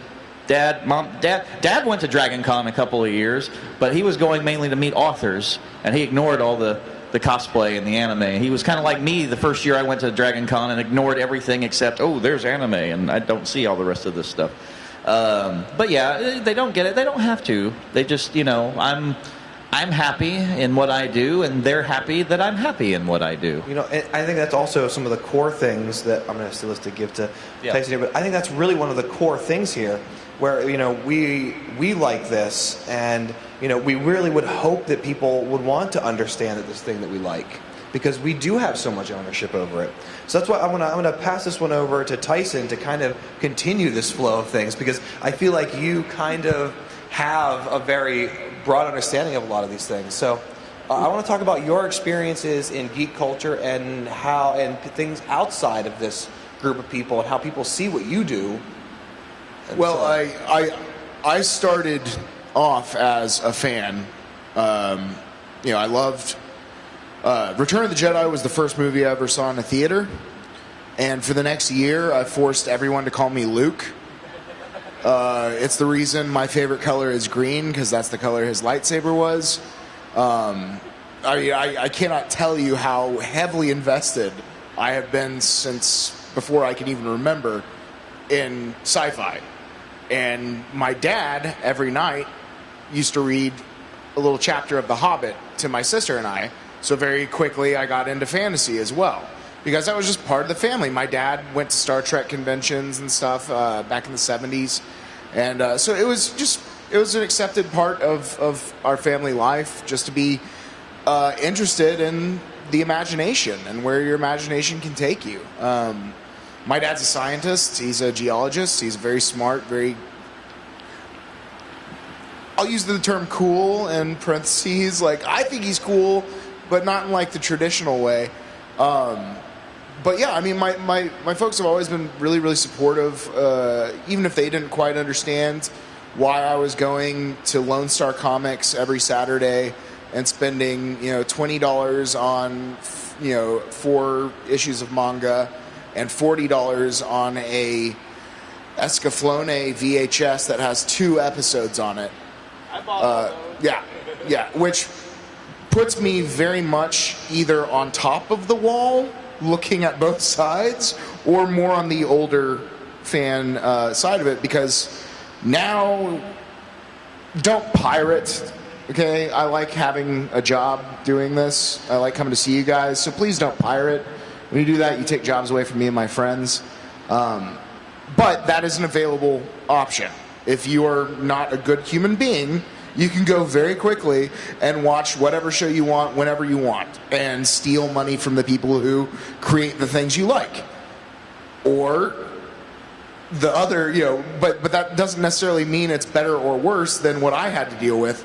Dad went to Dragon Con a couple of years, but he was going mainly to meet authors, and he ignored all the cosplay and the anime. He was kind of like me the first year I went to Dragon Con and ignored everything except, oh, there's anime, and I don't see all the rest of this stuff. But yeah, they don't get it. They don't have to. They just, you know, I'm happy in what I do, and they're happy that I'm happy in what I do. You know, I think that's also some of the core things that I'm going to still to give to Tyson here, but I think that's really one of the core things here, where, you know, we like this, and, you know, we really would hope that people would want to understand that this thing that we like, because we do have so much ownership over it. So that's why I'm gonna pass this one over to Tyson to kind of continue this flow of things, because I feel like you kind of have a very broad understanding of a lot of these things. So I want to talk about your experiences in geek culture and things outside of this group of people and how people see what you do. And well, so. I started off as a fan. You know, I loved Return of the Jedi was the first movie I ever saw in a theater, and for the next year, I forced everyone to call me Luke. It's the reason my favorite color is green, because that's the color his lightsaber was. I cannot tell you how heavily invested I have been since before I can even remember in sci-fi. And my dad, every night, used to read a little chapter of The Hobbit to my sister and I. So very quickly I got into fantasy as well, because that was just part of the family. My dad went to Star Trek conventions and stuff back in the 70s. And so it was an accepted part of our family life, just to be interested in the imagination and where your imagination can take you. My dad's a scientist. He's a geologist. He's very smart, I'll use the term cool in parentheses. Like, I think he's cool, but not in like the traditional way. But yeah, I mean, my folks have always been really, really supportive, even if they didn't quite understand why I was going to Lone Star Comics every Saturday and spending, $20 on, 4 issues of manga and $40 on a Escaflowne VHS that has 2 episodes on it. I bought Yeah, which puts me very much either on top of the wall, looking at both sides, or more on the older fan side of it, because now, don't pirate, okay? I like having a job doing this. I like coming to see you guys, so please don't pirate. When you do that, you take jobs away from me and my friends. But that is an available option. If you are not a good human being, you can go very quickly and watch whatever show you want whenever you want and steal money from the people who create the things you like. Or the other, but that doesn't necessarily mean it's better or worse than what I had to deal with,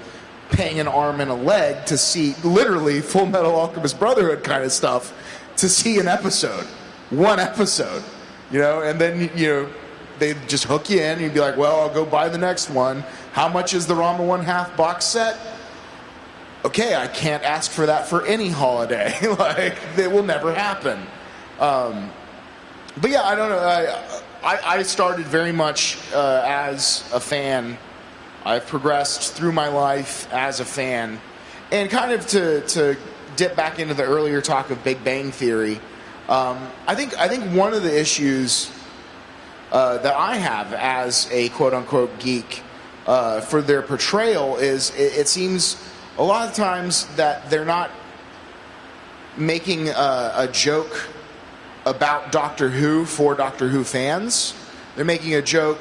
paying an arm and a leg to see literally Full Metal Alchemist Brotherhood kind of stuff, to see an episode, one episode, and then, they just hook you in and you'd be like, well, I'll go buy the next one. How much is the Rama 1/2 box set? Okay, I can't ask for that for any holiday. Like, it will never happen. But yeah, I don't know. I started very much as a fan. I've progressed through my life as a fan. And kind of to dip back into the earlier talk of Big Bang Theory, I think one of the issues that I have as a quote-unquote geek for their portrayal is it seems a lot of times that they're not making a joke about Doctor Who for Doctor Who fans. They're making a joke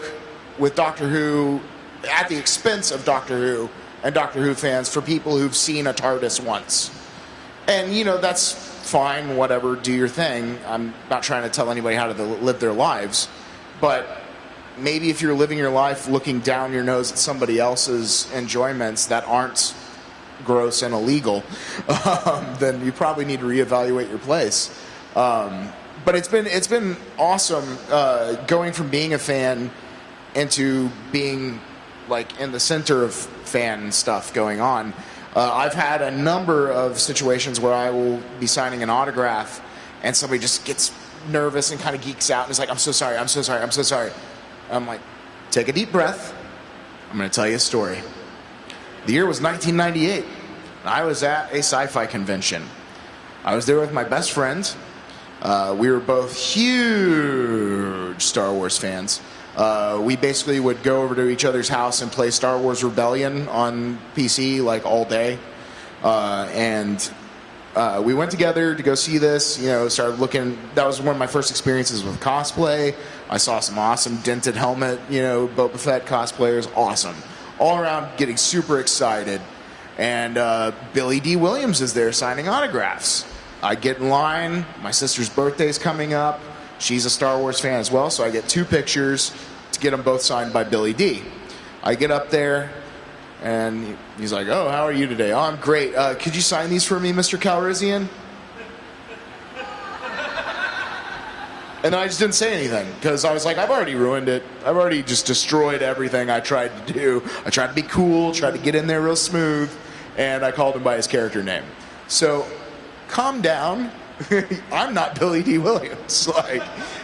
with Doctor Who at the expense of Doctor Who and Doctor Who fans for people who've seen a TARDIS once. And, that's fine, whatever, do your thing. I'm not trying to tell anybody how to live their lives. But maybe if you're living your life looking down your nose at somebody else's enjoyments that aren't gross and illegal, then you probably need to reevaluate your place. But it's been awesome going from being a fan into being like in the center of fan stuff going on. I've had a number of situations where I will be signing an autograph and somebody just gets nervous and kind of geeks out and is like, I'm so sorry. I'm like, take a deep breath. I'm going to tell you a story. The year was 1998. I was at a sci-fi convention. I was there with my best friend. We were both huge Star Wars fans. We basically would go over to each other's house and play Star Wars Rebellion on PC like all day. We went together to go see this, started looking. That was one of my first experiences with cosplay. I saw some awesome dented helmet, Boba Fett cosplayers. Awesome. All around getting super excited. And Billy D. Williams is there signing autographs. I get in line. My sister's birthday's coming up. She's a Star Wars fan as well, so I get 2 pictures to get them both signed by Billy D. I get up there. And he's like, oh, how are you today? Oh, I'm great. Could you sign these for me, Mr. Calrissian? And I just didn't say anything because I was like, I've already ruined it. I've already just destroyed everything I tried to do. I tried to be cool, tried to get in there real smooth, and I called him by his character name. So calm down. I'm not Billy D. Williams. Like,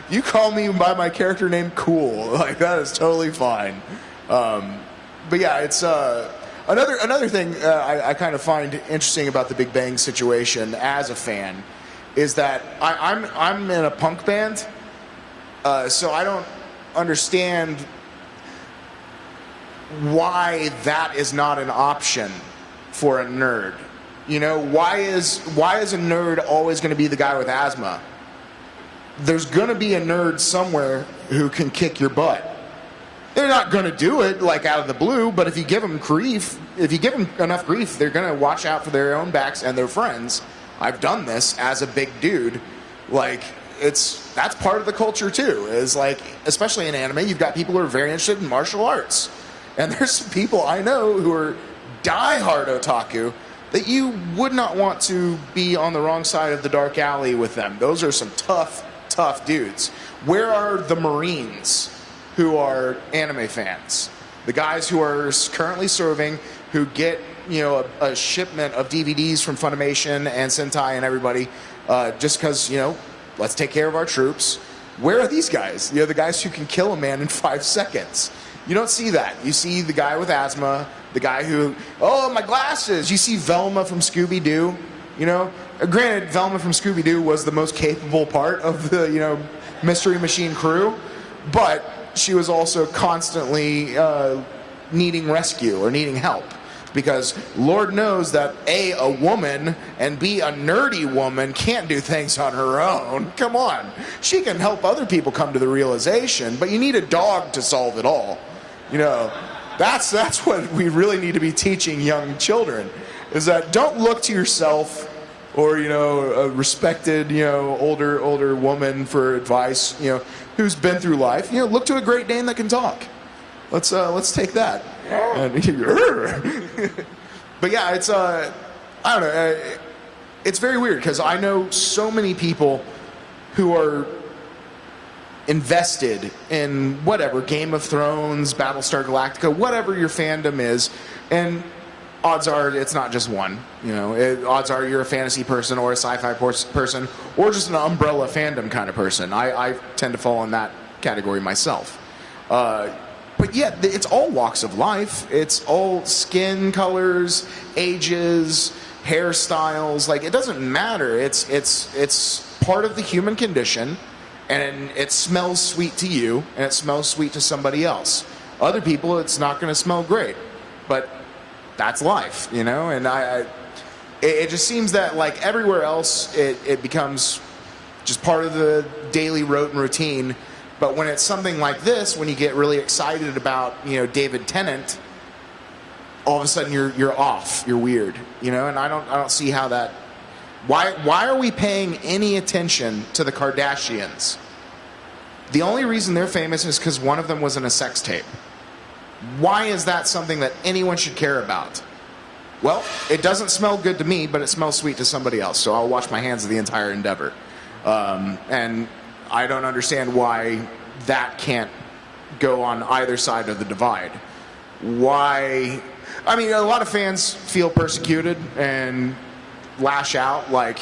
you call me by my character name, cool. Like, that is totally fine. But yeah, it's another thing I kind of find interesting about the Big Bang situation as a fan is that I'm in a punk band, so I don't understand why that is not an option for a nerd. You know, why is a nerd always going to be the guy with asthma? There's going to be a nerd somewhere who can kick your butt. They're not going to do it like out of the blue, but if you give them grief, enough grief, they're going to watch out for their own backs and their friends. I've done this as a big dude. Like, that's part of the culture too. Is like, especially in anime, you've got people who are very interested in martial arts, and there's some people I know who are diehard otaku that you would not want to be on the wrong side of the dark alley with them. Those are some tough dudes. Where are the Marines who are anime fans? The guys who are currently serving, who get, you know, a shipment of DVDs from Funimation and Sentai and everybody, just because, you know, let's take care of our troops. Where are these guys? You know, the guys who can kill a man in 5 seconds. You don't see that. You see the guy with asthma, the guy who, oh, my glasses. You see Velma from Scooby-Doo, you know. Granted, Velma from Scooby-Doo was the most capable part of the, you know, Mystery Machine crew, but she was also constantly needing rescue or needing help. Because Lord knows that A, woman, and B, a nerdy woman can't do things on her own. Come on. She can help other people come to the realization, but you need a dog to solve it all. You know, that's what we really need to be teaching young children, is that don't look to yourself or, you know, a respected, you know, older woman for advice, you know, who's been through life. You know, look to a Great Dane that can talk. Let's take that. And, but yeah, it's I don't know. It's very weird because I know so many people who are invested in whatever, Game of Thrones, Battlestar Galactica, whatever your fandom is, and odds are it's not just one. You know, odds are you're a fantasy person or a sci-fi person or just an umbrella fandom kind of person. I tend to fall in that category myself. But yeah, it's all walks of life. It's all skin colors, ages, hairstyles. Like, it doesn't matter. It's part of the human condition, and it smells sweet to you, and it smells sweet to somebody else. Other people, it's not going to smell great, but that's life, you know. And it just seems that, like everywhere else, it becomes just part of the daily routine. But when it's something like this, when you get really excited about, you know, David Tennant, all of a sudden you're off, you're weird, you know. And I don't see how that. Why are we paying any attention to the Kardashians? The only reason they're famous is because one of them was in a sex tape. Why is that something that anyone should care about? Well, it doesn't smell good to me, but it smells sweet to somebody else. So I'll wash my hands of the entire endeavor. And I don't understand why that can't go on either side of the divide. Why? I mean, a lot of fans feel persecuted and lash out, like,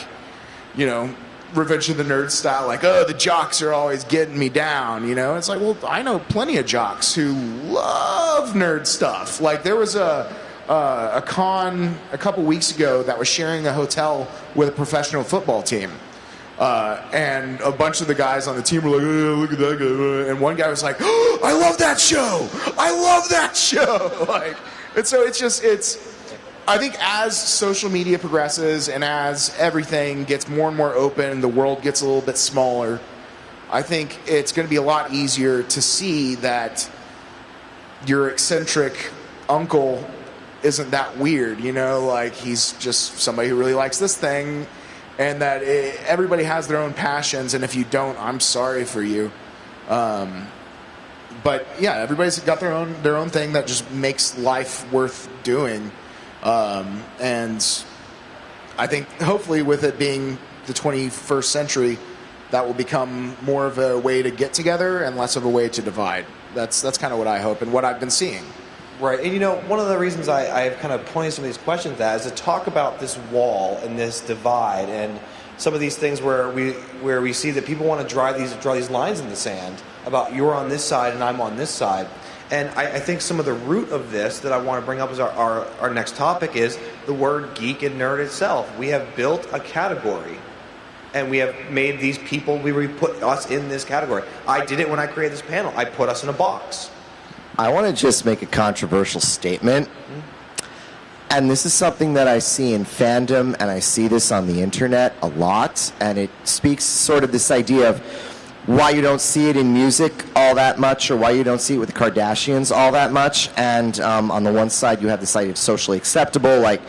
you know, Revenge of the Nerds style, like, oh, the jocks are always getting me down, you know? It's like, well, I know plenty of jocks who love nerd stuff. Like, there was a con a couple weeks ago that was sharing a hotel with a professional football team. And a bunch of the guys on the team were like, oh, look at that guy. And one guy was like, oh, I love that show. I love that show. Like, and so I think as social media progresses and as everything gets more and more open, the world gets a little bit smaller, I think it's going to be a lot easier to see that your eccentric uncle isn't that weird, you know, like he's just somebody who really likes this thing. And that everybody has their own passions, and if you don't, I'm sorry for you. But yeah, everybody's got their own thing that just makes life worth doing. And I think hopefully with it being the 21st century, that will become more of a way to get together and less of a way to divide. That's kind of what I hope and what I've been seeing. Right, and you know, one of the reasons I've kind of pointed some of these questions at is to talk about this wall and this divide and some of these things where we see that people want to draw these lines in the sand about you're on this side and I'm on this side. And I think some of the root of this that I want to bring up as our next topic is the word geek and nerd itself. We have built a category, and we have made these people, we put us in this category. I did it when I created this panel. I put us in a box. I want to just make a controversial statement. And this is something that I see in fandom, and I see this on the internet a lot, and it speaks sort of this idea of why you don't see it in music all that much, or why you don't see it with the Kardashians all that much. And on the one side, you have this idea of socially acceptable, like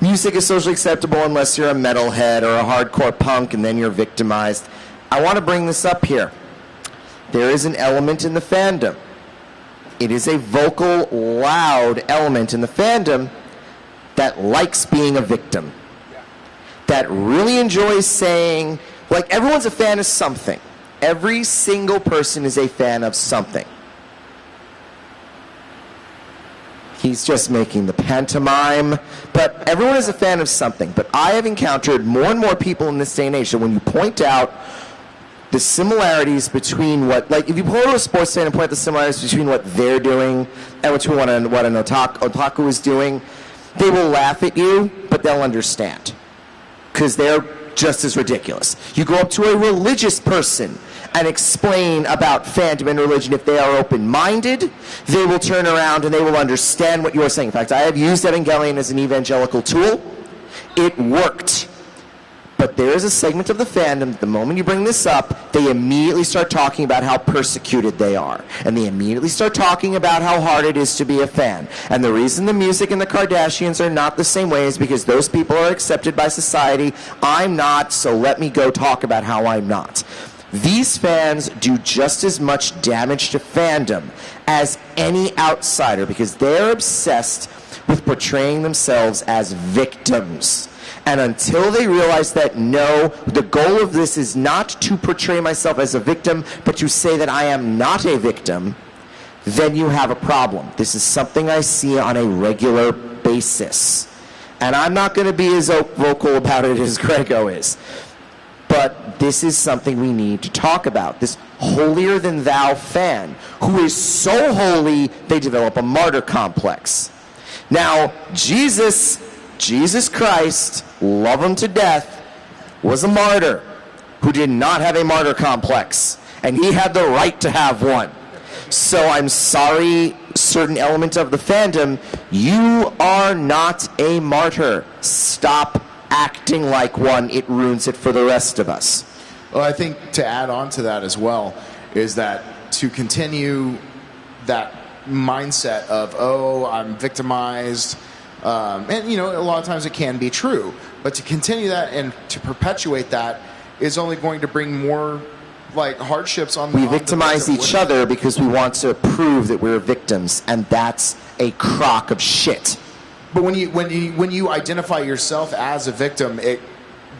music is socially acceptable unless you're a metalhead or a hardcore punk, and then you're victimized. I want to bring this up here. There is an element in the fandom. It is a vocal, loud element in the fandom that likes being a victim, that really enjoys saying, like, everyone's a fan of something. Every single person is a fan of something. He's just making the pantomime, but everyone is a fan of something. But I have encountered more and more people in this day and age that when you point out the similarities between what, like, if you go to a sports fan and point out the similarities between what they're doing and between what an otaku is doing, they will laugh at you, but they'll understand. Because they're just as ridiculous. You go up to a religious person and explain about fandom and religion. If they are open-minded, they will turn around and they will understand what you're saying. In fact, I have used Evangelion as an evangelical tool. It worked. But there is a segment of the fandom that the moment you bring this up, they immediately start talking about how persecuted they are. And they immediately start talking about how hard it is to be a fan. And the reason the music and the Kardashians are not the same way is because those people are accepted by society. I'm not, so let me go talk about how I'm not. These fans do just as much damage to fandom as any outsider because they're obsessed with portraying themselves as victims. And until they realize that, no, the goal of this is not to portray myself as a victim, but to say that I am not a victim, then you have a problem. This is something I see on a regular basis. And I'm not going to be as vocal about it as Grego is. But this is something we need to talk about. This holier-than-thou fan who is so holy they develop a martyr complex. Now, Jesus Christ, love him to death, was a martyr who did not have a martyr complex. And he had the right to have one. So I'm sorry, certain element of the fandom, you are not a martyr. Stop acting like one. It ruins it for the rest of us. Well, I think to add on to that as well is that to continue that mindset of, oh, I'm victimized, and, you know, a lot of times it can be true. But to continue that and to perpetuate that is only going to bring more, like, hardships on the We victimize each other because we want to prove that we're victims, and that's a crock of shit. But when you identify yourself as a victim, it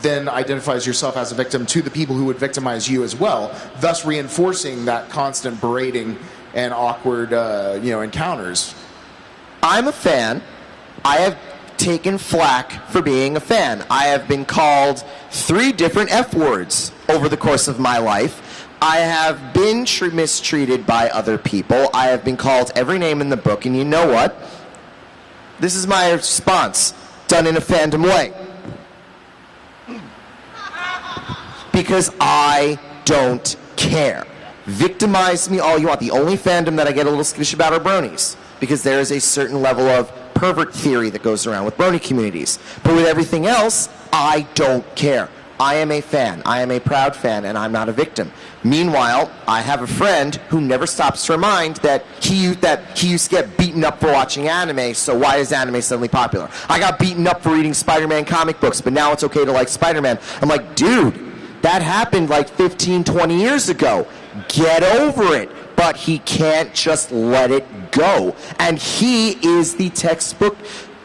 then identifies yourself as a victim to the people who would victimize you as well, thus reinforcing that constant berating and awkward, encounters. I'm a fan. I have taken flack for being a fan. I have been called 3 different F words over the course of my life. I have been mistreated by other people. I have been called every name in the book, and you know what? This is my response, done in a fandom way. Because I don't care. Victimize me all you want. The only fandom that I get a little skittish about are bronies, because there is a certain level of pervert theory that goes around with brony communities. But with everything else, I don't care. I am a fan. I am a proud fan, and I'm not a victim. Meanwhile, I have a friend who never stops to remind that he used to get beaten up for watching anime, so why is anime suddenly popular? I got beaten up for reading Spider-Man comic books, but now it's okay to like Spider-Man. I'm like, dude, that happened like 15, 20 years ago. Get over it. But he can't just let it go. And he is the textbook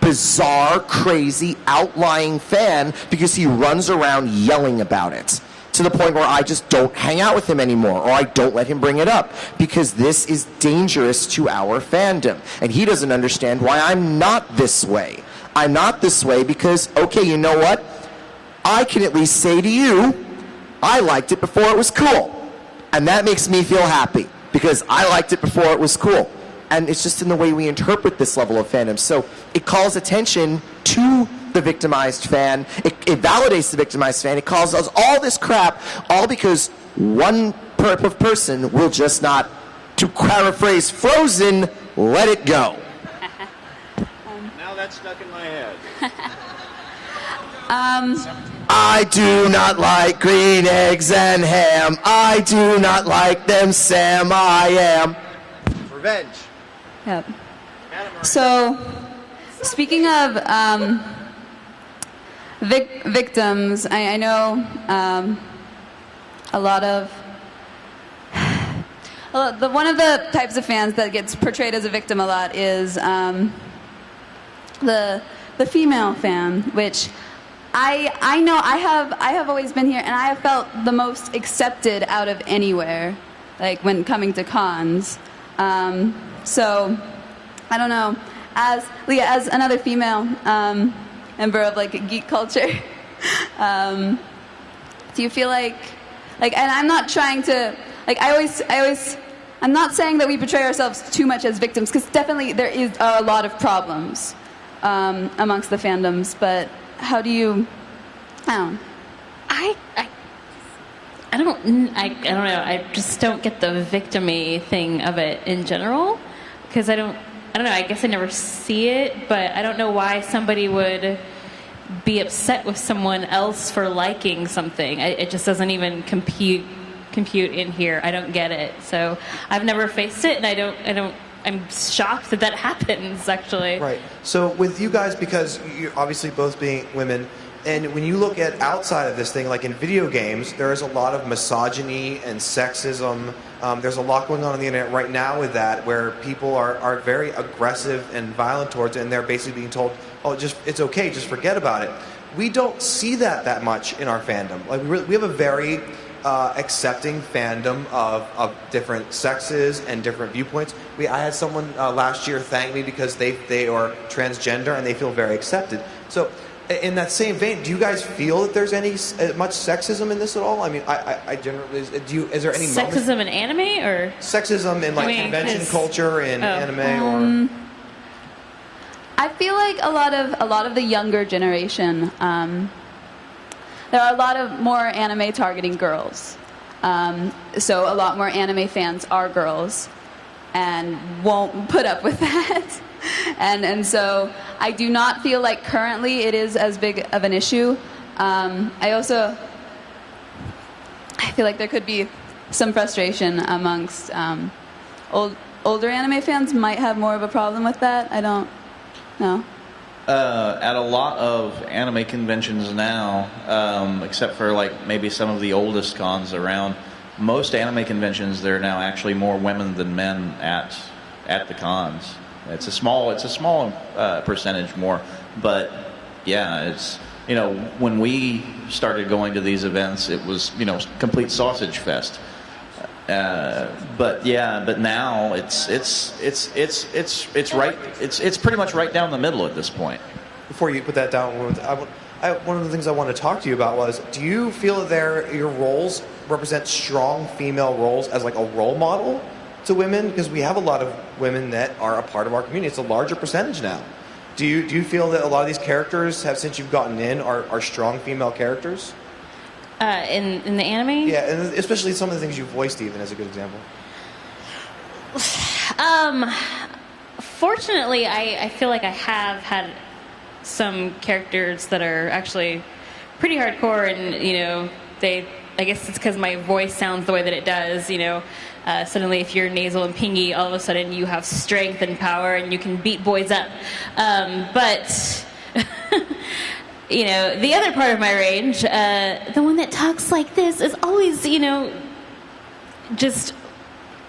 bizarre, crazy, outlying fan because he runs around yelling about it to the point where I just don't hang out with him anymore, or I don't let him bring it up because this is dangerous to our fandom. And he doesn't understand why I'm not this way. I'm not this way because, okay, you know what? I can at least say to you, I liked it before it was cool. And that makes me feel happy because I liked it before it was cool. And it's just in the way we interpret this level of fandom. So it calls attention to the victimized fan. It validates the victimized fan. It calls us all this crap, all because one person will just not, to paraphrase Frozen, let it go. that stuck in my head. I do not like green eggs and ham. I do not like them, Sam. I am. Revenge. Yep. So, speaking of victims, I know a lot of one of the types of fans that gets portrayed as a victim a lot is the female fan, which I know I have always been here, and I have felt the most accepted out of anywhere, like when coming to cons. So I don't know, as Leah, as another female member of like geek culture, do you feel like, and I'm not trying to, like, I'm not saying that we portray ourselves too much as victims, because definitely there is a lot of problems amongst the fandoms, but how do you, I don't know. I don't know. I just don't get the victim-y thing of it in general, because I don't know. I guess I never see it, but I don't know why somebody would be upset with someone else for liking something. It just doesn't even compute in here. I don't get it. So I've never faced it, and I'm shocked that happens, actually. Right. So with you guys, because you're obviously both being women, and when you look at outside of this thing, like in video games, there is a lot of misogyny and sexism. There's a lot going on the internet right now with that, where people are very aggressive and violent towards it, and they're basically being told, oh, it's okay, just forget about it. We don't see that much in our fandom. Like we have a very accepting fandom of different sexes and different viewpoints. I had someone last year thank me because they are transgender and they feel very accepted. So in that same vein, do you guys feel that there's any much sexism in this at all? I mean, I generally, is there any sexism in anime, or sexism in like convention culture in anime, or? I feel like a lot of the younger generation, there are a lot of more anime targeting girls. So a lot more anime fans are girls and won't put up with that. And so I do not feel like currently it is as big of an issue. I feel like there could be some frustration amongst older anime fans might have more of a problem with that. I don't know. At a lot of anime conventions now, except for like maybe some of the oldest cons around, most anime conventions, there are now actually more women than men at the cons. It's a small percentage more, but yeah, it's, when we started going to these events, it was complete sausage fest. But now it's pretty much right down the middle at this point. Before you put that down, one of the things I wanted to talk to you about was, do you feel that your roles represent strong female roles as like a role model to women? Because we have a lot of women that are a part of our community. It's a larger percentage now. Do you feel that a lot of these characters have, since you've gotten in, are strong female characters? In the anime? Yeah, and especially some of the things you voiced, even, as a good example. Fortunately, I feel like I have had some characters that are actually pretty hardcore, and I guess it's because my voice sounds the way that it does. Suddenly, if you're nasal and pingy, all of a sudden you have strength and power, and you can beat boys up. But the other part of my range, the one that talks like this, is always, just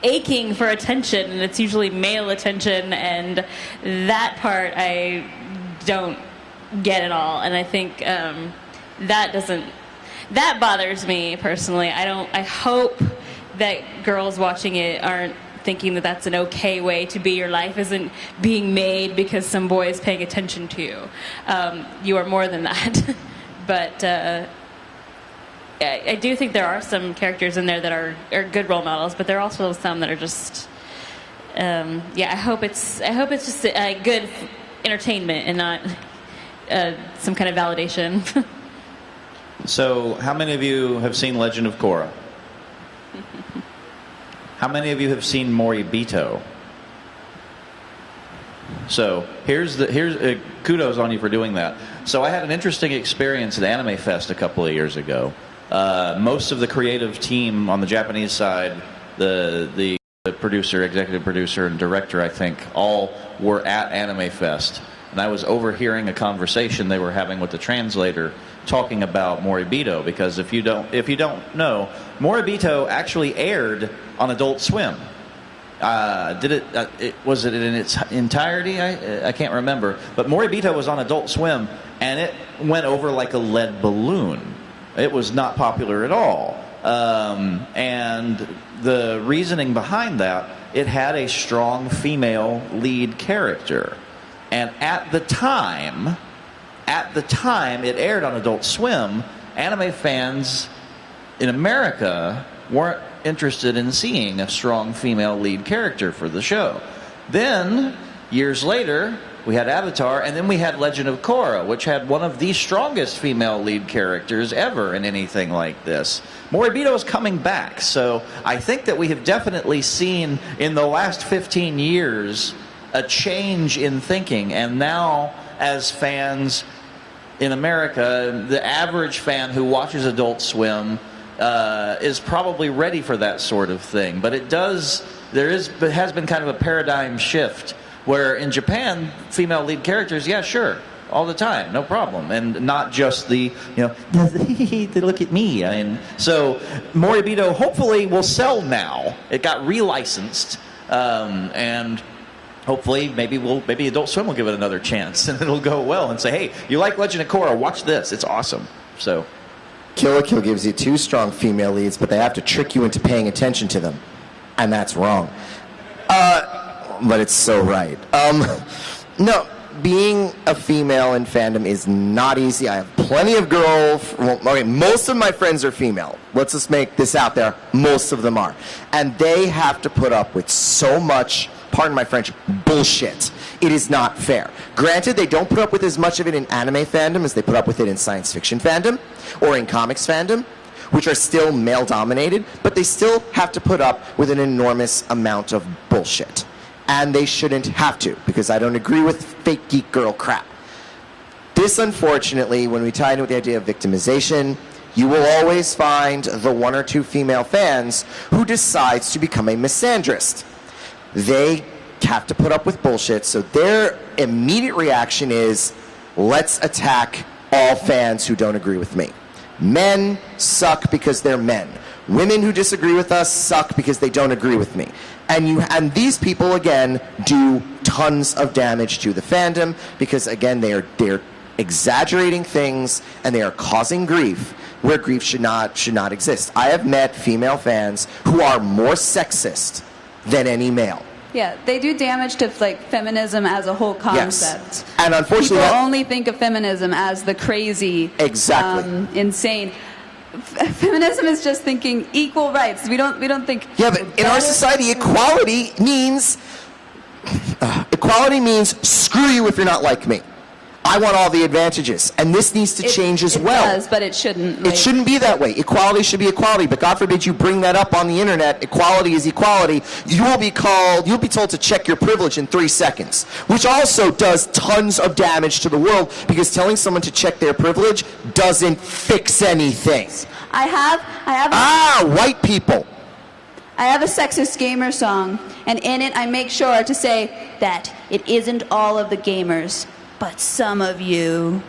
aching for attention, and it's usually male attention, and that part I don't get at all, and I think that bothers me personally. I hope that girls watching it aren't thinking that that's an okay way to be. Your life isn't being made because some boy is paying attention to you. You are more than that. But I do think there are some characters in there that are good role models, but there are also some that are just I hope it's just a good entertainment and not some kind of validation. So, how many of you have seen Legend of Korra? How many of you have seen Moribito? So here's kudos on you for doing that. So I had an interesting experience at Anime Fest a couple of years ago. Most of the creative team on the Japanese side, the producer, executive producer, and director, I think, all were at Anime Fest. And I was overhearing a conversation they were having with the translator talking about Moribito, because if you don't know, Moribito actually aired on Adult Swim. Was it in its entirety? I can't remember. But Moribito was on Adult Swim, and it went over like a lead balloon. It was not popular at all. And the reasoning behind that, it had a strong female lead character. And at the time it aired on Adult Swim, anime fans in America weren't interested in seeing a strong female lead character for the show. Then, years later, we had Avatar, and then we had Legend of Korra, which had one of the strongest female lead characters ever in anything like this. Moribito is coming back, so I think that we have definitely seen in the last 15 years a change in thinking, and now as fans in America, the average fan who watches Adult Swim is probably ready for that sort of thing. But it has been kind of a paradigm shift where in Japan, female lead characters, yeah, sure, all the time, no problem, and not just the look at me. So Moribito hopefully will sell now. It got relicensed, and hopefully maybe Adult Swim will give it another chance, and it'll go well and say, hey, you like Legend of Korra, watch this, it's awesome. So KuroKiiro gives you 2 strong female leads, but they have to trick you into paying attention to them, and that's wrong. But it's so right. No, being a female in fandom is not easy. I have plenty of most of my friends are female. Let's just make this out there. Most of them are. And they have to put up with so much, pardon my French, bullshit. It is not fair. Granted, they don't put up with as much of it in anime fandom as they put up with it in science fiction fandom or in comics fandom, which are still male-dominated, but they still have to put up with an enormous amount of bullshit. And they shouldn't have to, because I don't agree with fake geek girl crap. This, unfortunately, when we tie in with the idea of victimization, you will always find the 1 or 2 female fans who decides to become a misandrist. They have to put up with bullshit, so their immediate reaction is, let's attack all fans who don't agree with me. Men suck because they're men. Women who disagree with us suck because they don't agree with me. And these people, again, do tons of damage to the fandom because, again, they're exaggerating things and they are causing grief where grief should not exist. I have met female fans who are more sexist than any male. Yeah, they do damage to feminism as a whole concept. Yes. And unfortunately, people only think of feminism as the crazy, insane. Feminism is just thinking equal rights. We don't think. Yeah, but in our society, equality means screw you if you're not like me. I want all the advantages, and this needs to change as well. It does, but it shouldn't. It shouldn't be that way. Equality should be equality, but God forbid you bring that up on the internet. Equality is equality. You'll be told to check your privilege in 3 seconds, which also does tons of damage to the world because telling someone to check their privilege doesn't fix anything. White people. I have a sexist gamer song, and in it I make sure to say that it isn't all of the gamers, but some of you.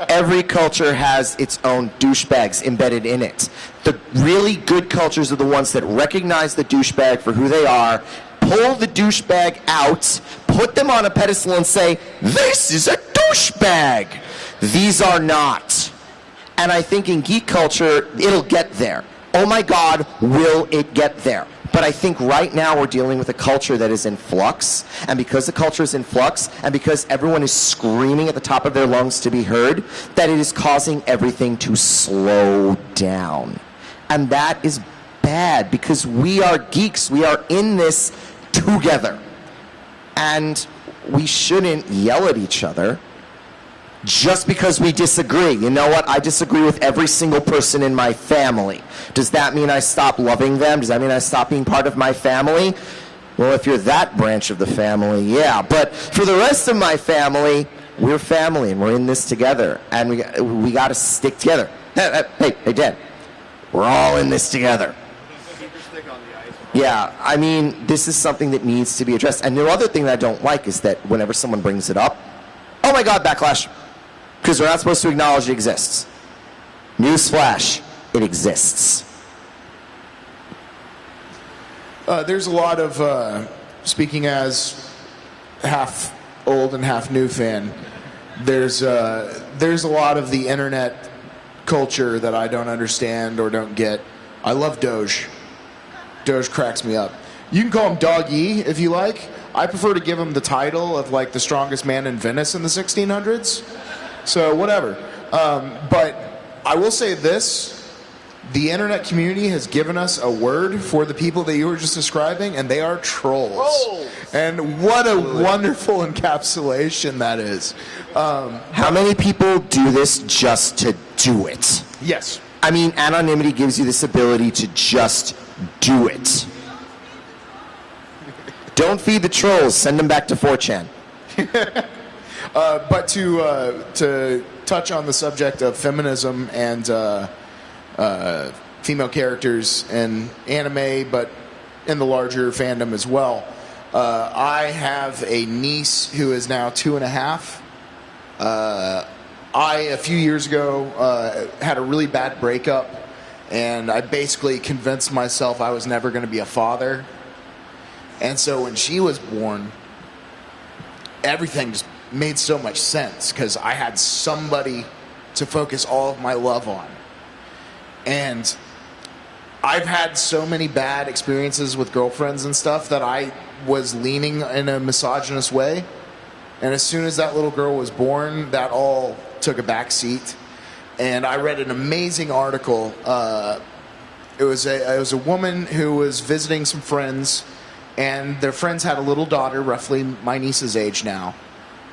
Every culture has its own douchebags embedded in it. The really good cultures are the ones that recognize the douchebag for who they are, pull the douchebag out, put them on a pedestal and say, this is a douchebag. These are not. And I think in geek culture, it'll get there. Oh my God, will it get there? But I think right now we're dealing with a culture that is in flux, and because the culture is in flux, and because everyone is screaming at the top of their lungs to be heard, that it is causing everything to slow down. And that is bad, because we are geeks. We are in this together. And we shouldn't yell at each other just because we disagree. You know what? I disagree with every single person in my family. Does that mean I stop loving them? Does that mean I stop being part of my family? Well, if you're that branch of the family, yeah. But for the rest of my family, we're family and we're in this together. And we got to stick together. Hey, Dad. We're all in this together. Yeah, I mean, this is something that needs to be addressed. And the other thing that I don't like is that whenever someone brings it up, oh my God, backlash. Because we're not supposed to acknowledge it exists. Newsflash, it exists. There's a lot of, speaking as half old and half new fan, there's a lot of the internet culture that I don't understand or don't get. I love Doge. Doge cracks me up. You can call him Dog-E if you like. I prefer to give him the title of like the strongest man in Venice in the 1600s. So whatever. But I will say this. The internet community has given us a word for the people that you were just describing, and they are trolls. And what a wonderful encapsulation that is. How many people do this just to do it? Yes. I mean, anonymity gives you this ability to just do it. Don't feed the trolls. Send them back to 4chan. But to touch on the subject of feminism and female characters in anime, but in the larger fandom as well, I have a niece who is now 2.5. A few years ago, had a really bad breakup, and I basically convinced myself I was never going to be a father. And so when she was born, everything just made so much sense because I had somebody to focus all of my love on. And I've had so many bad experiences with girlfriends and stuff that I was leaning in a misogynist way. And as soon as that little girl was born, that all took a back seat. And I read an amazing article. It was a woman who was visiting some friends, and their friends had a little daughter, roughly my niece's age now.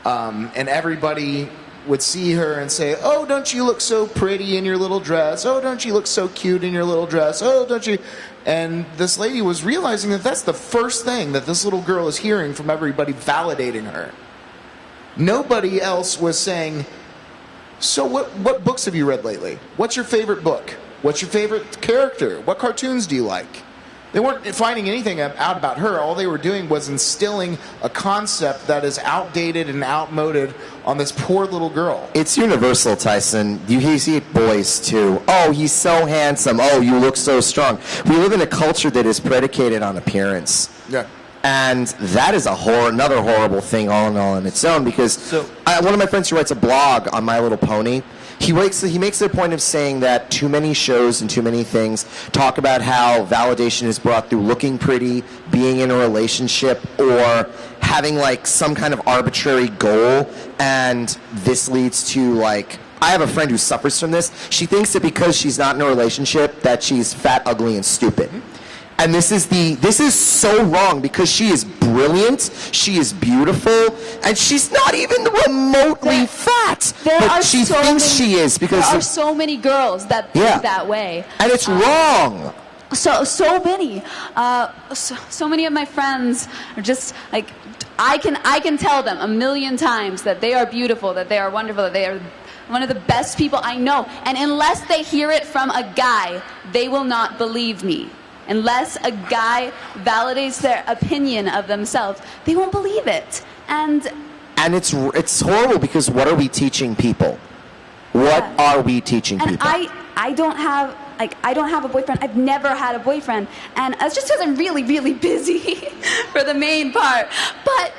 And everybody would see her and say, "Oh, don't you look so pretty in your little dress? Oh, don't you look so cute in your little dress? Oh, don't you..." And this lady was realizing that that's the first thing that this little girl is hearing from everybody validating her. Nobody else was saying, "So what books have you read lately? What's your favorite book? What's your favorite character? What cartoons do you like?" They weren't finding anything out about her. All they were doing was instilling a concept that is outdated and outmoded on this poor little girl. It's universal, Tyson. You see it boys, too. "Oh, he's so handsome. Oh, you look so strong." We live in a culture that is predicated on appearance. Yeah. And that is another horrible thing all in all on its own, because one of my friends who writes a blog on My Little Pony, he makes it a point of saying that too many shows and too many things talk about how validation is brought through looking pretty, being in a relationship, or having like some kind of arbitrary goal, and this leads to like, I have a friend who suffers from this. She thinks that because she's not in a relationship that she's fat, ugly, and stupid. And this is so wrong, because she is brilliant, she is beautiful, and she's not even remotely fat. But she thinks she is, because there are so many girls that think that way, and it's wrong. So many. So many of my friends are just like, I can tell them a million times that they are beautiful, that they are wonderful, that they are one of the best people I know. And unless they hear it from a guy, they will not believe me. Unless a guy validates their opinion of themselves, they won't believe it. And it's horrible, because what are we teaching people? What are we teaching people? I don't have a boyfriend. I've never had a boyfriend, and it's just because I'm really, really busy for the main part. But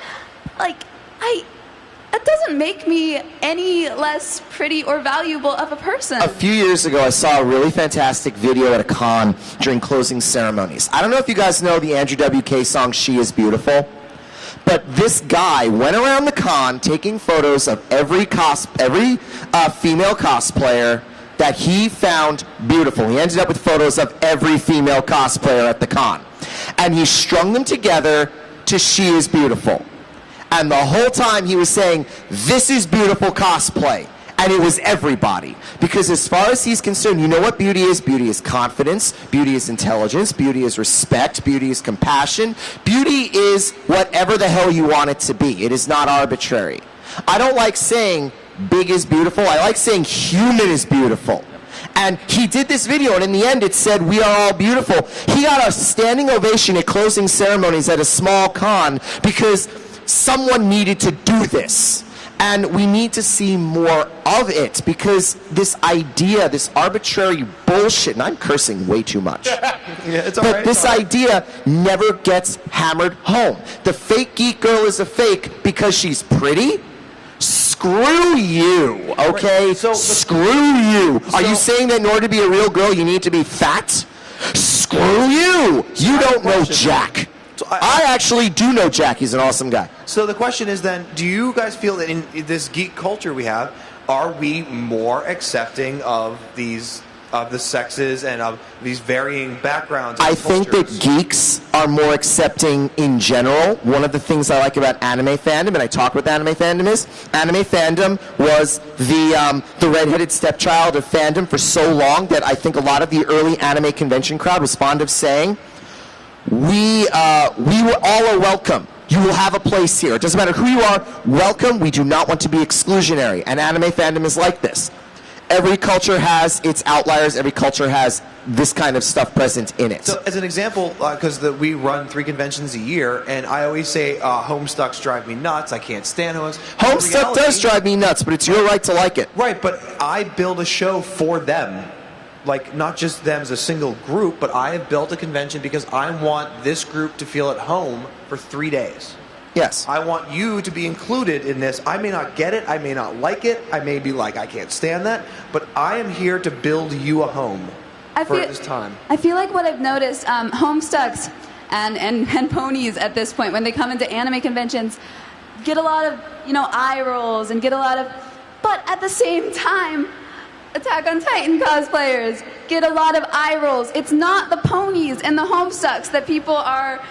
that doesn't make me any less pretty or valuable of a person. A few years ago, I saw a really fantastic video at a con during closing ceremonies. I don't know if you guys know the Andrew WK song, "She Is Beautiful," but this guy went around the con taking photos of every female cosplayer that he found beautiful. He ended up with photos of every female cosplayer at the con. And he strung them together to "She Is Beautiful." And the whole time he was saying, "This is beautiful cosplay." And it was everybody. Because as far as he's concerned, you know what beauty is? Beauty is confidence. Beauty is intelligence. Beauty is respect. Beauty is compassion. Beauty is whatever the hell you want it to be. It is not arbitrary. I don't like saying big is beautiful. I like saying human is beautiful. And he did this video, and in the end it said, we are all beautiful. He got a standing ovation at closing ceremonies at a small con because someone needed to do this. And we need to see more of it because this idea, this arbitrary bullshit, and I'm cursing way too much. Yeah, it's all But right, this it's all right. idea never gets hammered home. The fake geek girl is a fake because she's pretty. Screw you, okay? Right. So- Screw you. Are you So- saying that in order to be a real girl, you need to be fat? Screw you. You I have a don't know question. Jack. So I actually do know Jack. He's an awesome guy. So the question is then, do you guys feel that in this geek culture we have, are we more accepting of the sexes and of these varying backgrounds? And I think that cultures? geeks are more accepting in general. One of the things I like about anime fandom, and I talk with anime fandom, is anime fandom was the redheaded stepchild of fandom for so long that I think a lot of the early anime convention crowd was fond of saying, we were all are welcome. You will have a place here. It doesn't matter who you are. Welcome. We do not want to be exclusionary. And anime fandom is like this. Every culture has its outliers. Every culture has this kind of stuff present in it. So, as an example, because we run 3 conventions a year, and I always say Homestucks drive me nuts. I can't stand Homestuck. Homestuck does drive me nuts, but it's your right to like it. Right, but I build a show for them. Like, not just them as a single group, but I have built a convention because I want this group to feel at home for 3 days. Yes. I want you to be included in this. I may not get it. I may not like it. I may be like, I can't stand that. But I am here to build you a home for this time. I feel like what I've noticed, Homestucks and ponies at this point, when they come into anime conventions, get a lot of, eye rolls and get a lot of... But at the same time, Attack on Titan cosplayers get a lot of eye rolls. It's not the ponies and the Homestucks that people are...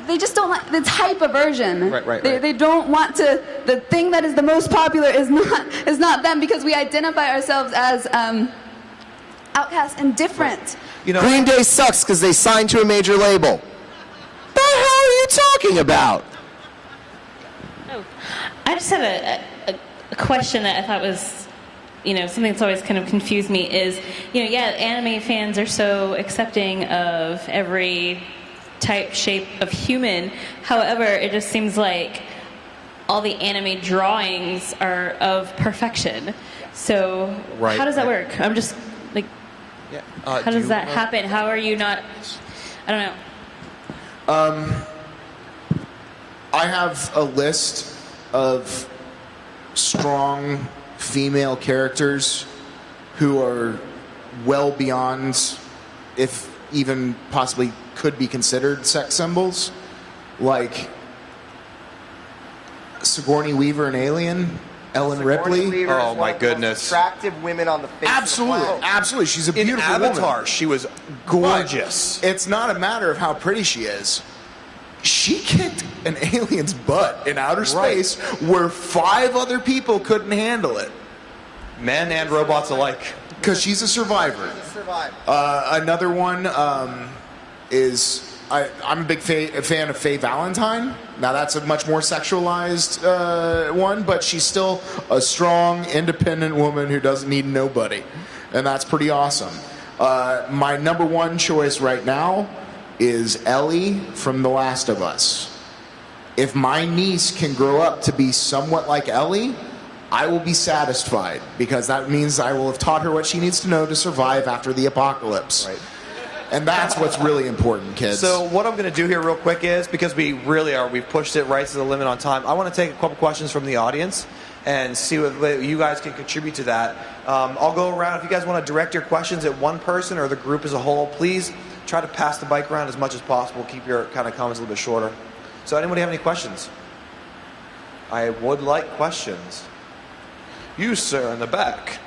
They just don't like the type of version. Right. They don't want to... The thing that is the most popular is not them because we identify ourselves as outcasts and different. Green Day sucks because they signed to a major label. The hell are you talking about? Oh, I just had a question that I thought was, something that's always kind of confused me is, anime fans are so accepting of every type, shape of human. However, it just seems like all the anime drawings are of perfection. So how does that work? I'm just like, how does that happen? How are you not? I don't know. I have a list of strong female characters who are well beyond, if even possibly could be considered sex symbols, like Sigourney Weaver in Alien, Ellen Ripley. Weaver Oh, is my one of the most goodness. attractive women on the face Absolutely, of the planet. absolutely. She's a In beautiful Avatar, woman. she was gorgeous. But it's not a matter of how pretty she is. She kicked an alien's butt in outer space where 5 other people couldn't handle it. Men and robots alike. Because she's a survivor. Survive. Another one is I'm a big fan of Faye Valentine. Now that's a much more sexualized one, but she's still a strong, independent woman who doesn't need nobody, and that's pretty awesome. My number one choice right now is Ellie from The Last of Us. If my niece can grow up to be somewhat like Ellie, I will be satisfied, because that means I will have taught her what she needs to know to survive after the apocalypse. Right. And that's what's really important, kids. So what I'm going to do here real quick is, because we've pushed it right to the limit on time, I want to take a couple questions from the audience and see what you guys can contribute to that. I'll go around. If you guys want to direct your questions at one person or the group as a whole, please try to pass the bike around as much as possible. Keep your kind of comments a little bit shorter. So anybody have any questions? I would like questions. You, sir, in the back.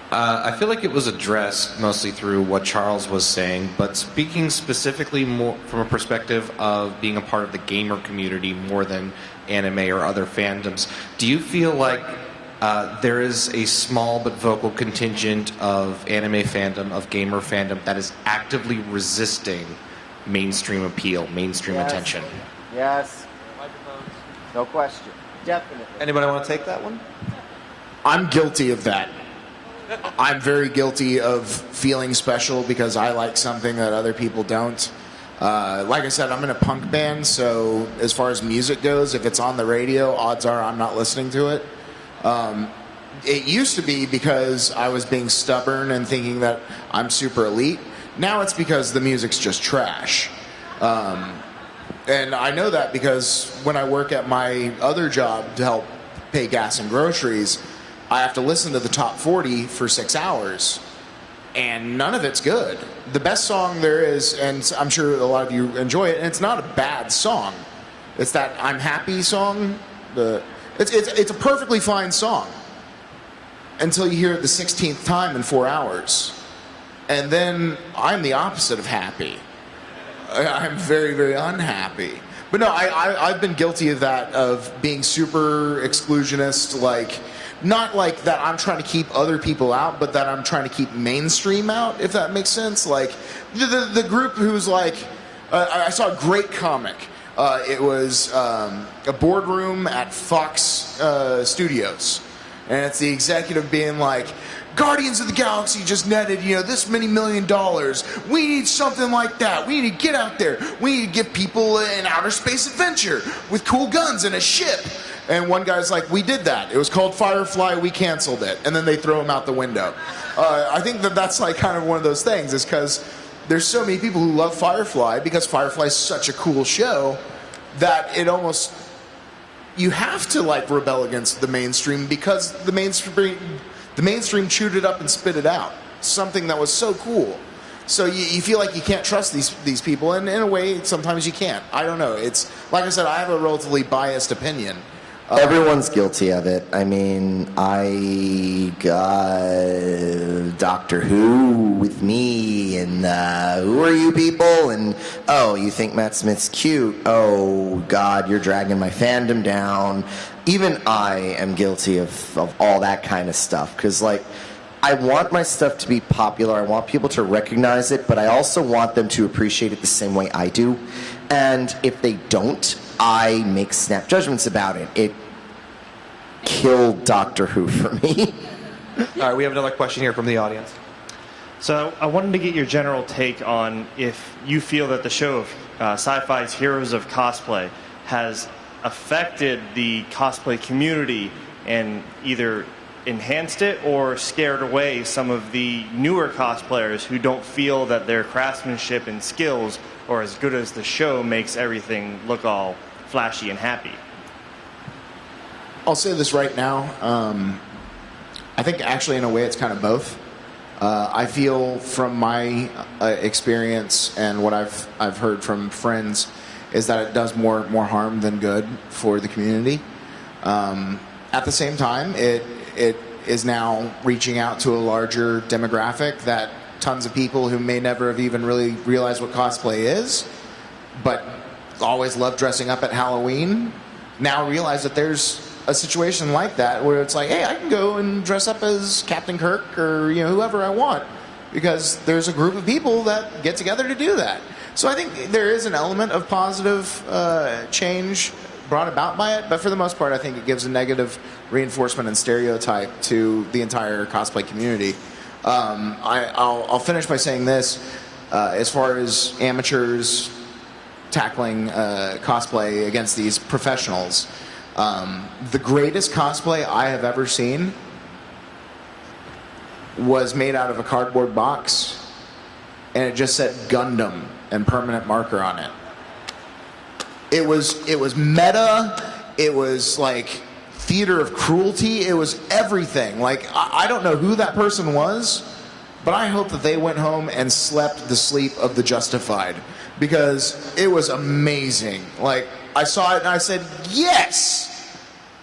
I feel like it was addressed mostly through what Charles was saying, but speaking specifically more from a perspective of being a part of the gamer community more than anime or other fandoms, do you feel like there is a small but vocal contingent of anime fandom, of gamer fandom, that is actively resisting mainstream appeal, mainstream attention. Yes. No question. Definitely. Anybody want to take that one? I'm guilty of that. I'm very guilty of feeling special because I like something that other people don't. Like I said, I'm in a punk band, so as far as music goes, if it's on the radio, odds are I'm not listening to it. It used to be because I was being stubborn and thinking that I'm super elite. Now it's because the music's just trash. And I know that because when I work at my other job to help pay gas and groceries, I have to listen to the top 40 for 6 hours. And none of it's good. The best song there is, and I'm sure a lot of you enjoy it, and it's not a bad song. It's that I'm Happy song. It's a perfectly fine song until you hear it the 16th time in 4 hours. And then I'm the opposite of happy. I'm very, very unhappy. But no, I've been guilty of that, of being super exclusionist, like, not like that I'm trying to keep other people out, but that I'm trying to keep mainstream out, if that makes sense. Like, the group who's like, I saw a great comic. It was a boardroom at Fox Studios. And it's the executive being like, Guardians of the Galaxy just netted, this many $1 million. We need something like that. We need to get out there. We need to give people an outer space adventure with cool guns and a ship. And one guy's like, we did that. It was called Firefly. We canceled it. And then they throw him out the window. I think that's like kind of one of those things, is because there's so many people who love Firefly because Firefly is such a cool show that it almost, you have to like rebel against the mainstream because the mainstream chewed it up and spit it out. Something that was so cool. So you feel like you can't trust these people, and in a way, sometimes you can't. I don't know. It's like I said, I have a relatively biased opinion. Everyone's guilty of it. I mean, I got Doctor Who with me, and who are you people? And, oh, you think Matt Smith's cute? Oh, God, you're dragging my fandom down. Even I am guilty of all that kind of stuff, because, like, I want my stuff to be popular. I want people to recognize it, but I also want them to appreciate it the same way I do. And if they don't, I make snap judgments about it. It killed Doctor Who for me. All right, we have another question here from the audience. So I wanted to get your general take on if you feel that the show of Sci-Fi's Heroes of Cosplay has affected the cosplay community and either enhanced it or scared away some of the newer cosplayers who don't feel that their craftsmanship and skills are as good as the show makes everything look all flashy and happy. I'll say this right now. I think actually in a way it's kind of both. I feel from my experience and what I've heard from friends is that it does more harm than good for the community. At the same time, it is now reaching out to a larger demographic that tons of people who may never have even really realized what cosplay is, but always loved dressing up at Halloween, now realize that there's a situation like that where it's like, hey, I can go and dress up as Captain Kirk or whoever I want because there's a group of people that get together to do that. So I think there is an element of positive change brought about by it, but for the most part, I think it gives a negative reinforcement and stereotype to the entire cosplay community. I'll finish by saying this. As far as amateurs tackling cosplay against these professionals, the greatest cosplay I have ever seen was made out of a cardboard box, and it just said Gundam and permanent marker on it. It was meta. It was like theater of cruelty. It was everything. Like, I don't know who that person was, but I hope that they went home and slept the sleep of the justified, because it was amazing. Like, I saw it and I said, yes!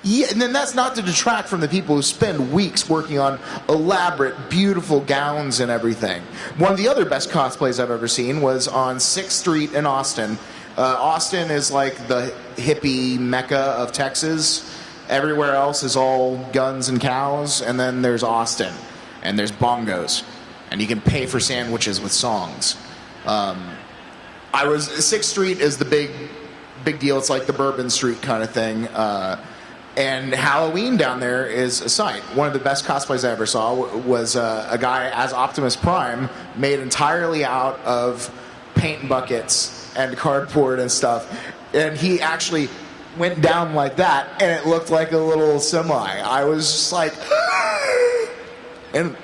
Yeah, and then that's not to detract from the people who spend weeks working on elaborate, beautiful gowns and everything. One of the other best cosplays I've ever seen was on 6th Street in Austin. Austin is like the hippie mecca of Texas. Everywhere else is all guns and cows, and then there's Austin, and there's bongos, and you can pay for sandwiches with songs. Sixth Street is the big deal. It's like the Bourbon Street kind of thing. And Halloween down there is a sight. One of the best cosplays I ever saw was a guy as Optimus Prime, made entirely out of paint buckets and cardboard and stuff. And he actually went down like that, and it looked like a little semi. I was just like, and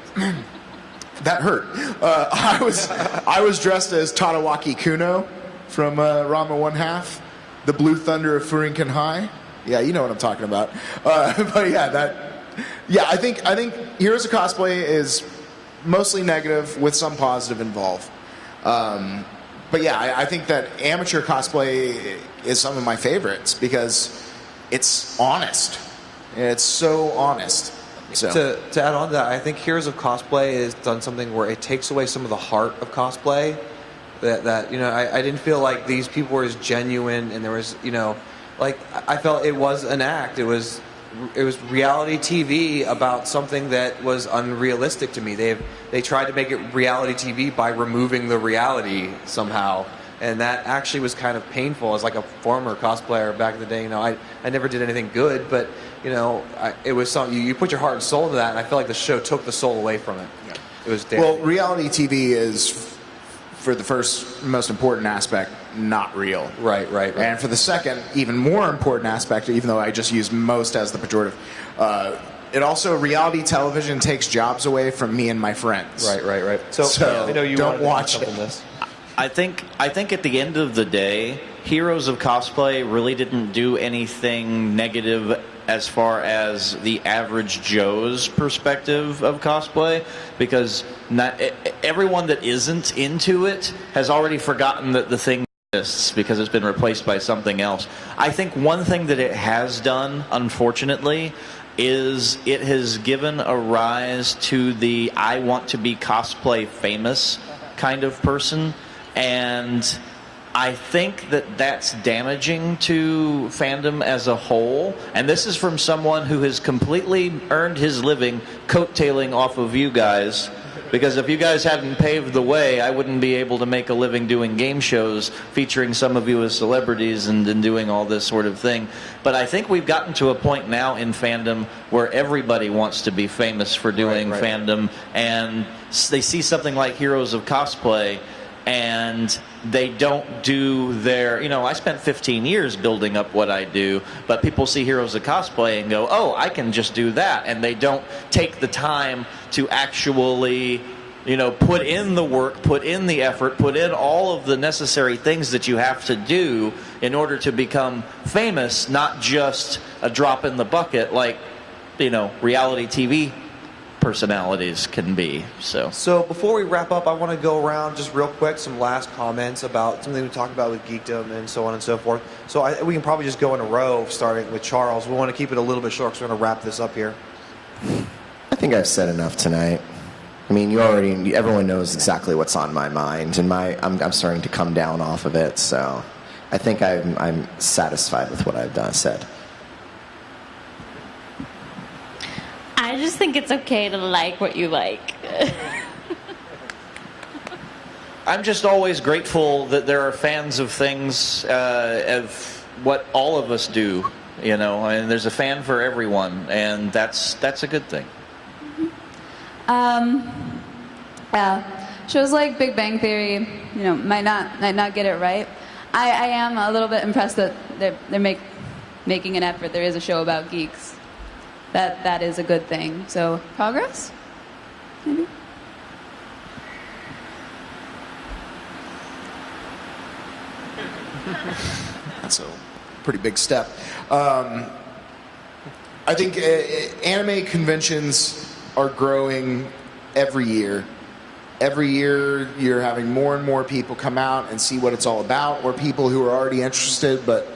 that hurt. I was dressed as Tadawaki Kuno from Rama One Half, the Blue Thunder of Furinkan High. Yeah, you know what I'm talking about. But yeah, I think Heroes of Cosplay is mostly negative with some positive involved. But yeah, I think that amateur cosplay is some of my favorites because it's honest. It's so honest. So. To add on to that, I think Heroes of Cosplay has done something where it takes away some of the heart of cosplay. That I didn't feel like these people were as genuine, and there was I felt it was an act. It was reality TV about something that was unrealistic to me. They tried to make it reality TV by removing the reality somehow, and that actually was kind of painful. As like a former cosplayer back in the day, I never did anything good, but it was something you put your heart and soul into that, and I felt like the show took the soul away from it. Yeah. It was damn. Well, reality TV is, for the first most important aspect, not real. Right. And for the second, even more important aspect, even though I just use most as the pejorative, it also, reality television takes jobs away from me and my friends. Right. So I know you don't watch it. This. I think at the end of the day, Heroes of Cosplay really didn't do anything negative as far as the average Joe's perspective of cosplay, because everyone that isn't into it has already forgotten that the thing exists because it's been replaced by something else. I think one thing that it has done, unfortunately, is it has given a rise to the I want to be cosplay famous kind of person, and I think that that's damaging to fandom as a whole. And this is from someone who has completely earned his living coattailing off of you guys. Because if you guys hadn't paved the way, I wouldn't be able to make a living doing game shows featuring some of you as celebrities and doing all this sort of thing. But I think we've gotten to a point now in fandom where everybody wants to be famous for doing fandom. And they see something like Heroes of Cosplay, and they don't do their, I spent 15 years building up what I do, but people see Heroes of Cosplay and go, oh, I can just do that. And they don't take the time to actually, put in the work, put in the effort, put in all of the necessary things that you have to do in order to become famous, not just a drop in the bucket like, reality TV personalities can be. So before we wrap up, I want to go around just real quick, some last comments about something we talked about with geekdom and so on and so forth. So we can probably just go in a row, starting with Charles. We want to keep it a little bit short because we're going to wrap this up here. I think I've said enough tonight. I mean, everyone knows exactly what's on my mind, and I'm starting to come down off of it. So I think I'm satisfied with what I've said. I just think it's okay to like what you like. I'm just always grateful that there are fans of things, of what all of us do, and there's a fan for everyone, and that's a good thing. Shows like Big Bang Theory, might not get it right. I am a little bit impressed that they're making an effort. There is a show about geeks. That is a good thing. So, progress? Maybe? That's a pretty big step. I think anime conventions are growing every year. Every year, you're having more and more people come out and see what it's all about, or people who are already interested but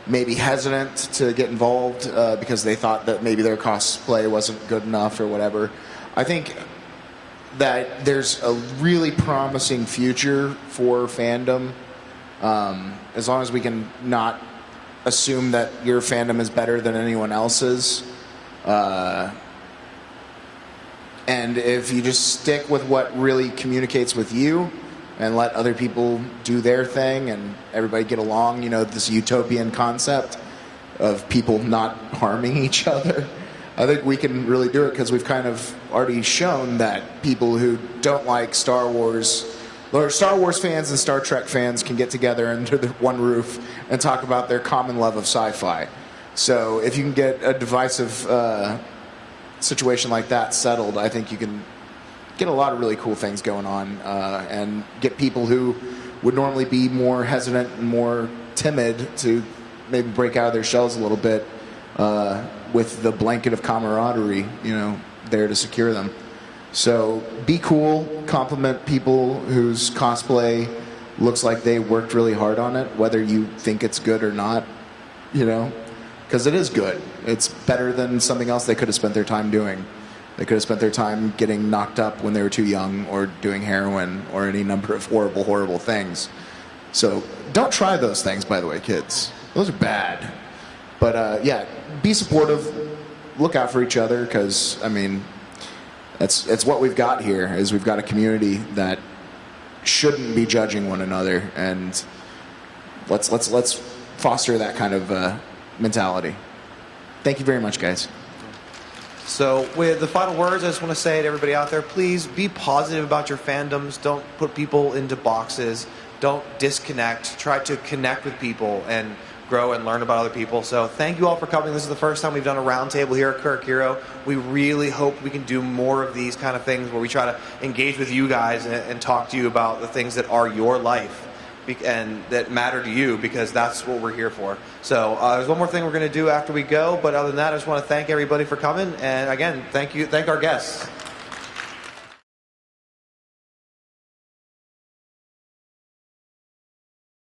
maybe hesitant to get involved because they thought that maybe their cosplay wasn't good enough or whatever. I think that there's a really promising future for fandom as long as we can not assume that your fandom is better than anyone else's. And if you just stick with what really communicates with you and let other people do their thing and everybody get along, you know, this utopian concept of people not harming each other, I think we can really do it, because we've kind of already shown that people who don't like Star Wars, or Star Wars fans and Star Trek fans, can get together under the one roof and talk about their common love of sci-fi. So if you can get a divisive situation like that settled, I think you can get a lot of really cool things going on, and get people who would normally be more hesitant and more timid to maybe break out of their shells a little bit, with the blanket of camaraderie, you know, there to secure them. So be cool, compliment people whose cosplay looks like they worked really hard on it, whether you think it's good or not, you know, because it is good. It's better than something else they could have spent their time doing. They could have spent their time getting knocked up when they were too young, or doing heroin, or any number of horrible, horrible things. So don't try those things, by the way, kids. Those are bad. But yeah, be supportive. Look out for each other, because I mean, it's what we've got here. Is we've got a community that shouldn't be judging one another, and let's foster that kind of mentality. Thank you very much, guys. So with the final words, I just want to say to everybody out there, please be positive about your fandoms. Don't put people into boxes. Don't disconnect. Try to connect with people and grow and learn about other people. So thank you all for coming. This is the first time we've done a roundtable here at KuroKiiro. We really hope we can do more of these kind of things where we try to engage with you guys and talk to you about the things that are your life and that matter to you, because that's what we're here for. So there's one more thing we're going to do after we go, but other than that, I just want to thank everybody for coming, and again, thank our guests.